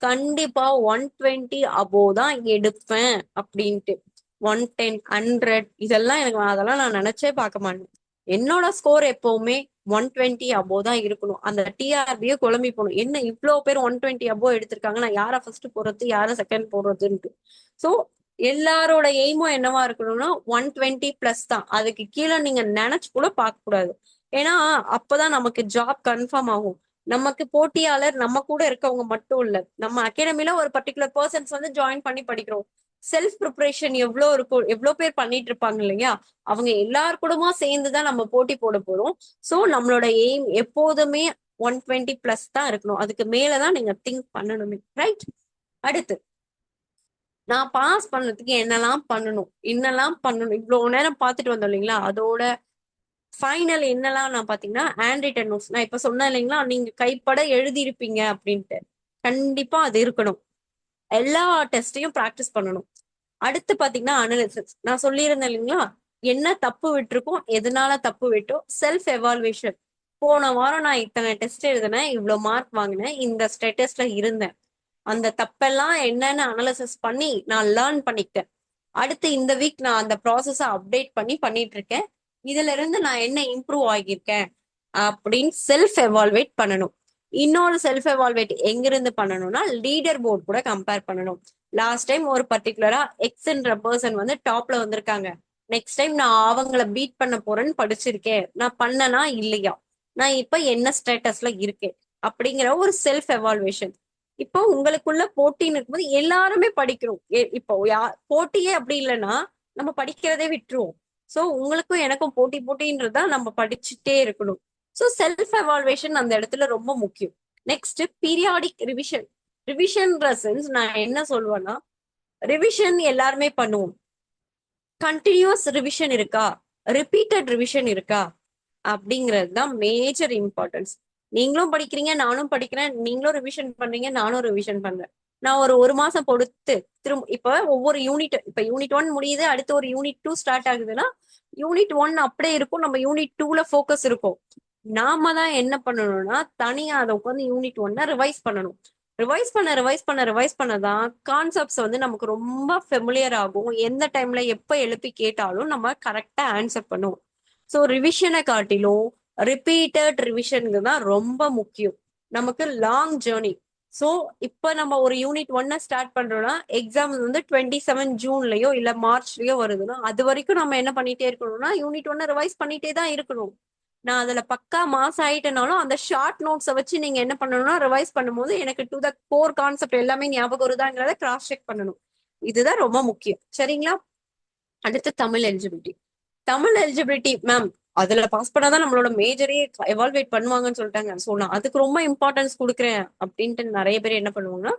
கண்டிப்பா 120 அபோவ் தான் எடுப்பேன் அப்படின்ட்டு. 110 100 இதெல்லாம் எனக்கு அதெல்லாம் நான் நினைச்சே பார்க்க மாட்டேன். என்னோட ஸ்கோர் எப்பவுமே 120 அபோவ் தான் இருக்கணும். அந்த டிஆர்பியே குழம்பி போகணும். என்ன இவ்வளவு பேர் 120 அபோவ் எடுத்திருக்காங்க, நான் யாரை ஃபர்ஸ்ட் போடுறது யாரை செகண்ட் போடுறதுன்ட்டு. ஸோ எல்லாரோட எய்மும் என்னவா இருக்கணும்னா 120 பிளஸ் தான். அதுக்கு கீழே நீங்க நினைச்சு கூட பார்க்க கூடாது. ஏன்னா அப்பதான் நமக்கு ஜாப் கன்ஃபார்ம் ஆகும். நமக்கு போட்டியாளர் நம்ம கூட இருக்கவங்க மட்டும் இல்ல, நம்ம அகாடமில ஒரு பர்டிகுலர் பர்சன்ஸ் வந்து ஜாயின் பண்ணி படிக்கிறோம். செல்ஃப் ப்ரிப்பரேஷன் எவ்வளவு இருக்கும், எவ்வளவு பேர் பண்ணிட்டு இருப்பாங்க இல்லையா, அவங்க எல்லார் கூடமா சேர்ந்துதான் நம்ம போட்டி போட போறோம். சோ நம்மளோட எய்ம் எப்போதுமே 120 பிளஸ் தான் இருக்கணும். அதுக்கு மேலதான் நீங்க திங்க் பண்ணணுமே. ரைட்? அடுத்து நான் பாஸ் பண்ணதுக்கு என்னெல்லாம் பண்ணணும் இவ்வளவு நேரம் பார்த்துட்டு வந்தோம் இல்லைங்களா, அதோட ஃபைனல் என்னெல்லாம் நான் பாத்தீங்கன்னா ஹேண்ட் ரிட்டன் நோட்ஸ். நான் இப்ப சொன்னேன் இல்லைங்களா, நீங்க கைப்பட எழுதியிருப்பீங்க அப்படின்ட்டு. கண்டிப்பா அது இருக்கணும். எல்லா டெஸ்டையும் ப்ராக்டிஸ் பண்ணணும். அடுத்து பாத்தீங்கன்னா அனாலிசிஸ். நான் சொல்லியிருந்தேன் இல்லைங்களா, என்ன தப்பு விட்டுருக்கோம், எதனால தப்பு விட்டோம், செல்ஃப் எவால்வேஷன். போன வாரம் நான் இத்தனை டெஸ்ட் எழுதினேன், இவ்வளவு மார்க் வாங்கினேன், இந்த ஸ்டேட்டஸ்ல இருந்தேன், அந்த தப்பெல்லாம் என்னன்னு அனாலிசிஸ் பண்ணி நான் லேர்ன் பண்ணிக்கிட்டேன். அடுத்து இந்த வீக் நான் அந்த ப்ராசஸ அப்டேட் பண்ணிட்டு இருக்கேன். இதுல இருந்து நான் என்ன இம்ப்ரூவ் ஆகியிருக்கேன் அப்படின்னு செல்ஃப் எவால்வேட் பண்ணணும். இன்னொரு செல்ஃப் எவால்வேட் எங்கிருந்து பண்ணணும்னா லீடர் போர்டு கூட கம்பேர் பண்ணணும். லாஸ்ட் டைம் ஒரு பர்டிகுலரா எக்ஸ்ன்ற பர்சன் வந்து டாப்ல வந்திருக்காங்க, நெக்ஸ்ட் டைம் நான் அவங்கள பீட் பண்ண போறேன்னு படிச்சிருக்கேன், நான் பண்ணனா இல்லையா, நான் இப்ப என்ன ஸ்டேட்டஸ்ல இருக்கேன் அப்படிங்கிற ஒரு செல்ஃப் எவால்வேஷன். இப்போ உங்களுக்குள்ள போட்டின்னு இருக்கும்போது எல்லாருமே படிக்கிறோம். இப்போ போட்டியே அப்படி இல்லைன்னா நம்ம படிக்கிறதே விட்டுருவோம். சோ உங்களுக்கும் எனக்கும் போட்டின்றதா நம்ம படிச்சுட்டே இருக்கணும். சோ செல்ஃப் எவால்வேஷன் அந்த இடத்துல ரொம்ப முக்கியம். Next periodic revision. ரிவிஷன்ற சென்ஸ் நான் என்ன சொல்லுவேன்னா, ரிவிஷன் எல்லாருமே பண்ணுவோம். கண்டினியூஸ் ரிவிஷன் இருக்கா, ரிப்பீட்டட் ரிவிஷன் இருக்கா அப்படிங்கிறது தான் மேஜர் இம்பார்ட்டன்ஸ். நீங்களும் படிக்கிறீங்க, நானும் படிக்கிறேன், நீங்களும் ரிவிஷன் பண்றீங்க, நானும் ரிவிஷன் பண்றேன். நான் ஒரு மாசம் பொறுத்து திரும்ப இப்ப ஒவ்வொரு யூனிட், இப்ப யூனிட் 1 முடியுது, அடுத்து ஒரு யூனிட் 2 ஸ்டார்ட் ஆகுதுன்னா யூனிட் 1 அப்படியே இருக்கும், நம்ம யூனிட் 2ல ஃபோக்கஸ் இருக்கும். நாம தான் என்ன பண்ணணும்னா தனியா அதை உட்காந்து யூனிட் 1 ரிவைஸ் பண்ணணும். ரிவைஸ் பண்ணதான் கான்செப்ட்ஸ் வந்து நமக்கு ரொம்ப ஃபெமிலியர் ஆகும். எந்த டைம்ல எப்ப எழுப்பி கேட்டாலும் நம்ம கரெக்டா ஆன்சர் பண்ணுவோம். ஸோ ரிவிஷனை காட்டிலும் ரிப்பீட்டட் ரிவிஷனுக்கு தான் ரொம்ப முக்கியம். நமக்கு லாங் ஜேர்னி. ஸோ இப்ப நம்ம ஒரு யூனிட் 1 ஸ்டார்ட் பண்றோம்னா எக்ஸாம் வந்து 27 ஜூன்லயோ இல்ல மார்ச்லயோ வருதுன்னா அது வரைக்கும் நம்ம என்ன பண்ணிட்டே இருக்கணும்னா யூனிட் 1 ரிவைஸ் பண்ணிட்டே தான் இருக்கணும். நான் அதுல பக்கா மாஸ் ஆயிட்டேனாலும் அந்த ஷார்ட் நோட்ஸை வச்சு நீங்க என்ன பண்ணணும்னா ரிவைஸ் பண்ணும்போது எனக்கு டு த கோர் கான்செப்ட் எல்லாமே ஞாபகம் வருதாங்கிறத கிராஸ் செக் பண்ணணும். இதுதான் ரொம்ப முக்கியம். சரிங்களா? அடுத்து Tamil eligibility. Tamil eligibility ma'am அதுல பாஸ் பண்ணாதான் நம்மளோட மேஜரே எவால்வேட் பண்ணுவாங்கன்னு சொல்லிட்டாங்க. ஸோ நான் அதுக்கு ரொம்ப இம்பார்ட்டன்ஸ் கொடுக்குறேன் அப்படின்ட்டு நிறைய பேர் என்ன பண்ணுவாங்கன்னா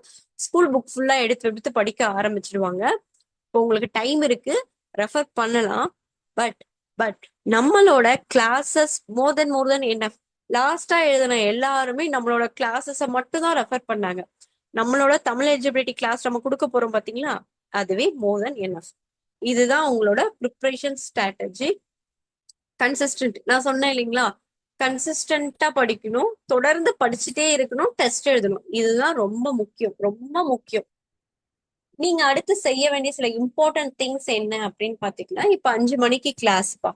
ஸ்கூல் புக் ஃபுல்லா எடுத்து எடுத்து படிக்க ஆரம்பிச்சிடுவாங்க. இப்போ உங்களுக்கு டைம் இருக்கு, ரெஃபர் பண்ணலாம். பட் பட் நம்மளோட கிளாஸஸ் மோர் தென் என்ன, லாஸ்டா எழுதின எல்லாருமே நம்மளோட கிளாஸஸ மட்டும் தான் ரெஃபர் பண்ணாங்க. நம்மளோட தமிழ் எலிஜிபிலிட்டி கிளாஸ் நம்ம கொடுக்க போறோம் பாத்தீங்களா, அதுவே மோர் தென் என்ன. இதுதான் உங்களோட ப்ரிப்பரேஷன் ஸ்ட்ராட்டஜி. கன்சிஸ்டன்ட் நான் சொன்னேன் இல்லைங்களா, கன்சிஸ்டன்டா படிக்கணும், தொடர்ந்து படிச்சுட்டே இருக்கணும், டெஸ்ட் எழுதணும். இதுதான் ரொம்ப முக்கியம், ரொம்ப முக்கியம். நீங்க அடுத்து செய்ய வேண்டிய சில இம்பார்ட்டன்ட் திங்ஸ் என்ன அப்படின்னு பாத்தீங்கன்னா, இப்ப 5 மணிக்கு கிளாஸ்ப்பா,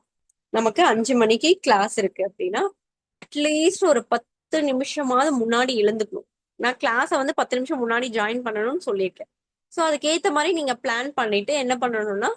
நமக்கு 5 மணிக்கு கிளாஸ் இருக்கு அப்படின்னா அட்லீஸ்ட் ஒரு 10 நிமிஷமாவது முன்னாடி எழுந்துக்கணும். நான் கிளாஸை வந்து 10 நிமிஷம் முன்னாடி ஜாயின் பண்ணணும்னு சொல்லியிருக்கேன். ஸோ அதுக்கேற்ற மாதிரி நீங்க பிளான் பண்ணிட்டு என்ன பண்ணணும்னா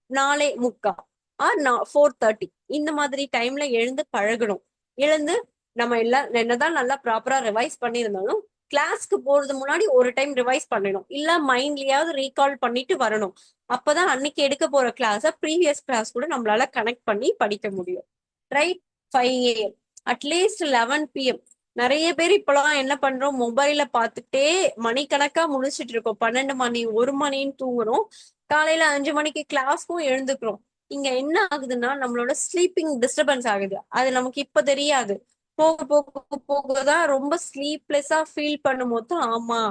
4:45 ஆர் 4:30 இந்த மாதிரி டைம்ல எழுந்து பழகணும். எழுந்து நம்ம எல்லாம் என்னதான் நல்லா ப்ராப்பரா ரிவைஸ் பண்ணியிருந்தாலும் கிளாஸ்க்கு போறது முன்னாடி ஒரு டைம் ரிவைஸ் பண்ணணும், இல்ல மைண்ட்லயாவது ரீகால் பண்ணிட்டு வரணும். அப்பதான் அன்னைக்கு எடுக்க போற கிளாஸ ப்ரீவியஸ் கிளாஸ் கூட நம்மளால கனெக்ட் பண்ணி படிக்க முடியும். ரைட்? 5 AM at least 11 PM. நிறைய பேர் இப்பெல்லாம் என்ன பண்றோம், மொபைல பார்த்துட்டே மணிக்கணக்கா முடிச்சிட்டு இருக்கோம். 12 மணி 1 மணின்னு தூங்குறோம், காலையில 5 மணிக்கு கிளாஸ்க்கும் எழுந்துக்கிறோம். இங்க என்ன ஆகுதுன்னா நம்மளோட ஸ்லீப்பிங் டிஸ்டர்பன்ஸ் ஆகுது. அது நமக்கு இப்ப தெரியாது. போக போக போகதான் ரொம்ப ஸ்லீப்லெஸ்ஸா ஃபீல் பண்ணும்போது ஆமா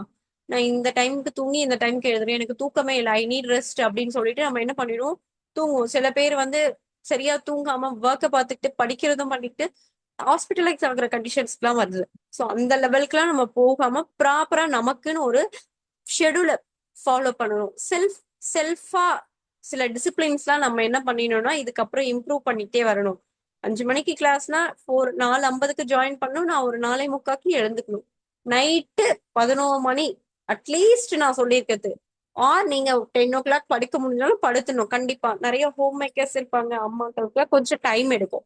நான் இந்த டைமுக்கு தூங்கி இந்த டைமுக்கு எழுதுறேன், எனக்கு தூக்கமே இல்லை, ஐ நீட் ரெஸ்ட் அப்படின்னு சொல்லிட்டு நம்ம என்ன பண்ணிடுவோம், தூங்குவோம். சில பேர் வந்து சரியா தூங்காம ஒர்க்கை பார்த்துக்கிட்டு படிக்கிறதும் பண்ணிட்டு ஹாஸ்பிட்டலைஸ் ஆகுற கண்டிஷன்ஸ்க்குலாம் வருது. ஸோ அந்த லெவலுக்குலாம் நம்ம போகாம ப்ராப்பரா நமக்குன்னு ஒரு ஷெடியூலை ஃபாலோ பண்ணணும். செல்ஃபா சில டிசிப்ளின்ஸ்லாம் நம்ம என்ன பண்ணிடணும்னா இதுக்கப்புறம் இம்ப்ரூவ் பண்ணிட்டே வரணும். 5 மணிக்கு கிளாஸ்னா 4:50க்கு ஜாயின் பண்ணணும், நான் ஒரு 4:45க்கு எழுந்துக்கணும். நைட்டு 11 மணி அட்லீஸ்ட் நான் சொல்லியிருக்கிறது. ஆர் நீங்க 10 o'clock படிக்க முடிஞ்சாலும் படுத்தணும். கண்டிப்பா நிறைய ஹோம் மேக்கர்ஸ் இருப்பாங்க, அம்மாக்களுக்குலாம் கொஞ்சம் டைம் எடுக்கும்.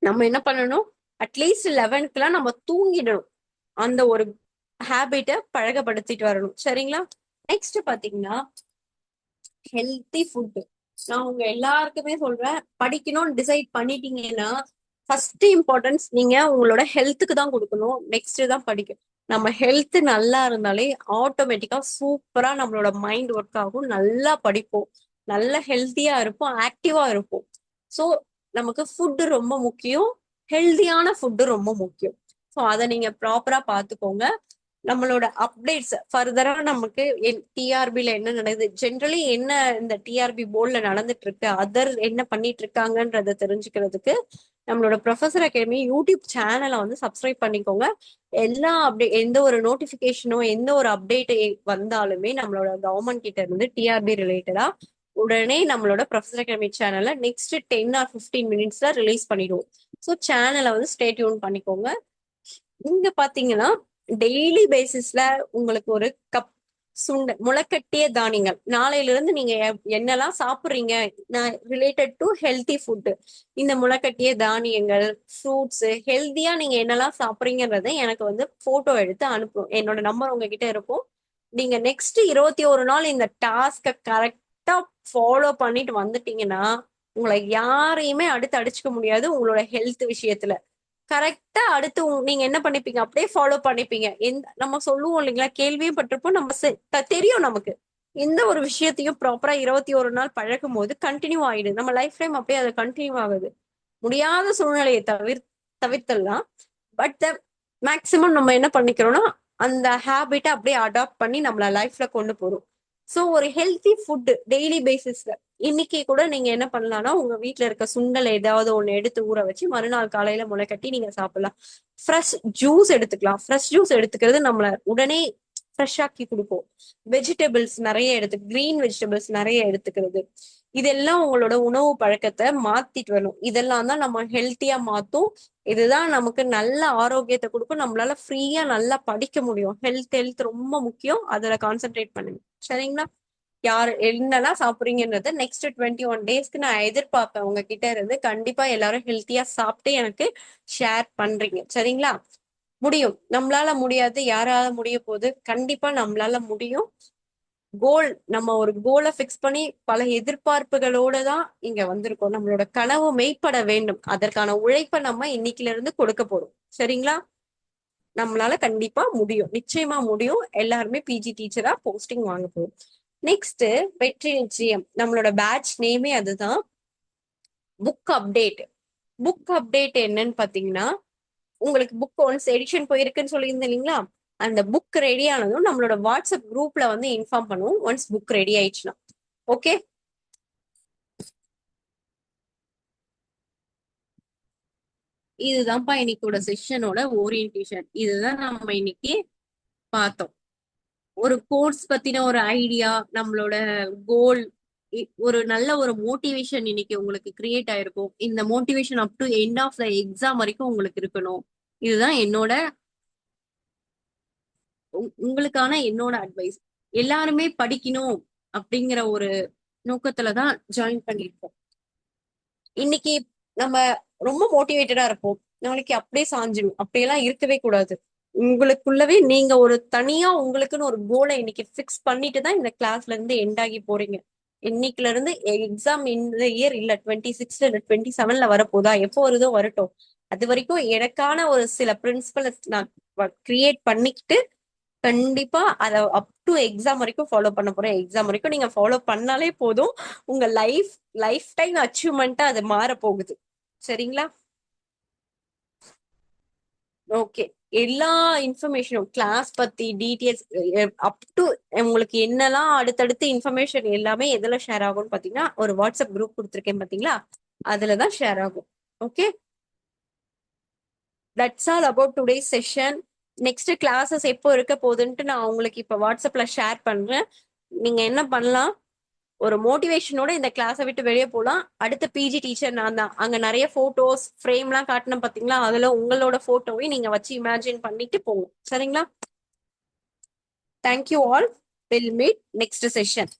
நம்ம என்ன பண்ணணும், அட்லீஸ்ட் 11க்குலாம் நம்ம தூங்கிடணும். அந்த ஒரு ஹேபிட்டை பழகப்படுத்திட்டு வரணும். சரிங்களா? நெக்ஸ்ட் பாத்தீங்கன்னா ஹெல்த்தி ஃபுட். நான் உங்க எல்லாருக்குமே சொல்றேன், படிக்கணும்னு டிசைட் பண்ணிட்டீங்கன்னா ஃபர்ஸ்ட் இம்பார்ட்டன்ஸ் நீங்க உங்களோட ஹெல்த்துக்கு தான் கொடுக்கணும், நெக்ஸ்ட் தான் படிக்கணும். நம்ம ஹெல்த் நல்லா இருந்தாலே ஆட்டோமேட்டிக்கா சூப்பரா நம்மளோட மைண்ட் ஒர்க் ஆகும், நல்லா படிப்போம், நல்ல ஹெல்த்தியா இருப்போம், ஆக்டிவா இருப்போம். ஸோ நமக்கு ஃபுட்டு ரொம்ப முக்கியம், ஹெல்தியான ஃபுட்டு ரொம்ப முக்கியம். ஸோ அதை நீங்க ப்ராப்பரா பார்த்துக்கோங்க. நம்மளோட அப்டேட்ஸ் ஃபர்தரா நமக்கு டிஆர்பில என்ன நடக்குது, ஜென்ரலி என்ன இந்த டிஆர்பி போர்ட்ல நடந்துட்டு இருக்கு, அதர் என்ன பண்ணிட்டு இருக்காங்கன்றத தெரிஞ்சுக்கிறதுக்கு நம்மளோட ப்ரொஃபசர் அகாடமி யூடியூப் சேனலை வந்து சப்ஸ்கிரைப் பண்ணிக்கோங்க. எல்லா அப்டேட், எந்த ஒரு நோட்டிபிகேஷனோ எந்த ஒரு அப்டேட் வந்தாலுமே நம்மளோட கவர்மெண்ட் கிட்ட இருந்து டிஆர்பி ரிலேட்டடா உடனே நம்மளோட ப்ரொஃபசர் அகாடமி சேனல்ல நெக்ஸ்ட் 10 or 15 minutes ரிலீஸ் பண்ணிடுவோம். ஸோ சேனலை வந்து ஸ்டே டியூன் பண்ணிக்கோங்க. இங்க பாத்தீங்கன்னா டெய்லி பேசிஸ்ல உங்களுக்கு ஒரு கப் முளைக்கட்டிய தானியங்கள், நாளையில இருந்து நீங்க என்னெல்லாம் சாப்பிடுறீங்க ரிலேட்டட் டு ஹெல்தி ஃபுட், இந்த முளைக்கட்டிய தானியங்கள், ஃப்ரூட்ஸ், ஹெல்தியா நீங்க என்னெல்லாம் சாப்பிடுறீங்கன்றத எனக்கு வந்து போட்டோ எடுத்து அனுப்பும். என்னோட நம்பர் உங்ககிட்ட இருக்கும். நீங்க நெக்ஸ்ட் 21 நாள் இந்த டாஸ்க கரெக்டா ஃபாலோ பண்ணிட்டு வந்துட்டீங்கன்னா உங்களை யாரையுமே அடுத்து அடிச்சுக்க முடியாது. உங்களோட ஹெல்த் விஷயத்துல கரெக்டா அடுத்து நீங்க என்ன பண்ணிப்பீங்க, அப்படியே ஃபாலோ பண்ணிப்பீங்க. நம்ம சொல்லுவோம் இல்லைங்களா, கேள்வியும் பட்டிருப்போம், நம்ம தெரியும் நமக்கு. எந்த ஒரு விஷயத்தையும் ப்ராப்பரா 21 நாள் பழகும் போது கண்டினியூ ஆயிடுது, நம்ம லைஃப் டைம் அப்படியே அது கண்டினியூ ஆகுது. முடியாத சூழ்நிலையை தவிர்த்தலாம். பட் மேக்சிமம் நம்ம என்ன பண்ணிக்கிறோம்னா அந்த ஹேபிட்டை அப்படியே அடாப்ட் பண்ணி நம்மள லைஃப்ல கொண்டு போறோம். ஸோ ஒரு ஹெல்த்தி ஃபுட் டெய்லி பேசிஸ்ல இன்னைக்கு கூட நீங்க என்ன பண்ணலாம்னா உங்க வீட்ல இருக்க சுண்டல் ஏதாவது ஒண்ணு எடுத்து ஊற வச்சு மறுநாள் காலையில முளை கட்டி நீங்க சாப்பிடலாம். ஃப்ரெஷ் ஜூஸ் எடுத்துக்கலாம். ஃப்ரெஷ் ஜூஸ் எடுத்துக்கிறது நம்மள உடனே ஃப்ரெஷ் ஆக்கி கொடுக்கும். வெஜிடபிள்ஸ் நிறைய கிரீன் வெஜிடபிள்ஸ் நிறைய எடுத்துக்கிறது, இதெல்லாம் உங்களோட உணவு பழக்கத்தை மாத்திட்டு வரணும். இதெல்லாம் தான் நம்ம ஹெல்த்தியா மாத்தும். இதுதான் நமக்கு நல்ல ஆரோக்கியத்தை கொடுக்கும், நம்மளால ஃப்ரீயா நல்லா படிக்க முடியும். ஹெல்த் ரொம்ப முக்கியம், அதுல கான்சென்ட்ரேட் பண்ணுங்க. சரிங்களா? யார் என்னெல்லாம் சாப்பிடுறீங்கன்றத நெக்ஸ்ட் 21 டேஸ்க்கு நான் எதிர்பார்ப்பேன் உங்ககிட்ட இருந்து. கண்டிப்பா எல்லாரும் ஹெல்த்தியா சாப்பிட்டு எனக்கு ஷேர் பண்றீங்க. சரிங்களா? முடியும், நம்மளால முடியாது யாரால முடிய போகுது, கண்டிப்பா நம்மளால முடியும். கோல், நம்ம ஒரு கோலை ஃபிக்ஸ் பண்ணி பல எதிர்பார்ப்புகளோட தான் இங்க வந்திருக்கோம். நம்மளோட கனவு மெய்ப்பட வேண்டும், அதற்கான உழைப்பை நம்ம இன்னைக்குல இருந்து கொடுக்க போறோம். சரிங்களா? நம்மளால கண்டிப்பா முடியும், நிச்சயமா முடியும். எல்லாருமே பிஜி டீச்சரா போஸ்டிங் வாங்க போறோம். நெக்ஸ்ட் வெற்றி நிச்சயம், நம்மளோட பேட்ச் நேமே அதுதான். Book update. புக் அப்டேட் என்னன்னு பாத்தீங்கன்னா, உங்களுக்கு புக் ஒன்ஸ் எடிஷன் போயிருக்குன்னு சொல்லியிருந்தேன் இல்லைங்களா, அந்த புக் ரெடி ஆனதும் நம்மளோட வாட்ஸ்அப் குரூப்ல வந்து இன்ஃபார்ம் பண்ணுவோம் ஒன்ஸ் புக் ரெடி ஆயிடுச்சுன்னா. ஓகே, இதுதான்ப்பா இன்னைக்கோட செஷனோட ஓரியன்டேஷன். இதுதான் நம்ம இன்னைக்கு பார்த்தோம். ஒரு கோர்ஸ் பத்தின ஒரு ஐடியா, நம்மளோட கோல், ஒரு நல்ல ஒரு மோட்டிவேஷன் இன்னைக்கு உங்களுக்கு கிரியேட் ஆயிருக்கும். இந்த motivation up to end of the exam வரைக்கும் உங்களுக்கு இருக்கணும். இதுதான் என்னோட உங்களுக்கான என்னோட அட்வைஸ். எல்லாருமே படிக்கணும் அப்படிங்கிற ஒரு நோக்கத்துலதான் ஜாயின் பண்ணிருக்கோம். இன்னைக்கு நம்ம ரொம்ப மோட்டிவேட்டடா இருப்போம், நாளைக்கு அப்படியே சாஞ்சிடும், அப்படியெல்லாம் இருக்கவே கூடாது. உங்களுக்குள்ளவே நீங்க ஒரு தனியா உங்களுக்குன்னு ஒரு கோலை இன்னைக்கு ஃபிக்ஸ் பண்ணிட்டு தான் இந்த கிளாஸ்ல இருந்து எண்ட் ஆகி போறீங்க. இன்னைக்குல இருந்து எக்ஸாம் இந்த இயர் இல்ல 26 இல்ல 27 வரப்போதா, எப்போ வருதோ வரட்டும், அது வரைக்கும் எனக்கான ஒரு சில பிரின்சிபல் நான் கிரியேட் பண்ணிக்கிட்டு கண்டிப்பா அதை அப் டு எக்ஸாம் வரைக்கும் ஃபாலோ பண்ண போறேன். எக்ஸாம் வரைக்கும் நீங்க ஃபாலோ பண்ணாலே போதும், உங்க லைஃப் டைம் அச்சீவ்மெண்ட்டா அது மாற போகுது. சரிங்களா? ஓகே. எல்லா இன்ஃபர்மேஷனும் கிளாஸ் பத்தி டீடைல்ஸ் அப் டு உங்களுக்கு என்னெல்லாம் அடுத்தடுத்து இன்ஃபர்மேஷன் எல்லாமே எதுல ஷேர் ஆகும்னு பாத்தீங்கன்னா ஒரு வாட்ஸ்அப் குரூப் கொடுத்துருக்கேன் பாத்தீங்களா, அதுலதான் ஷேர் ஆகும். Okay, that's all about today session. Next classes எப்போ இருக்க போகுதுன்ட்டு நான் உங்களுக்கு இப்ப வாட்ஸ்அப்ல ஷேர் பண்றேன். நீங்க என்ன பண்ணலாம், ஒரு மோட்டிவேஷனோட இந்த கிளாஸை விட்டு வெளியே போலாம். அடுத்த பிஜி டீச்சர் நான் தான். அங்க நிறைய போட்டோஸ் ஃப்ரேம்லாம் காட்டினேன் பாத்தீங்களா, அதுல உங்களோட போட்டோவையும் நீங்க வச்சு இமேஜின் பண்ணிட்டு போங்க. சரிங்களா? Thank you all. Will meet next session.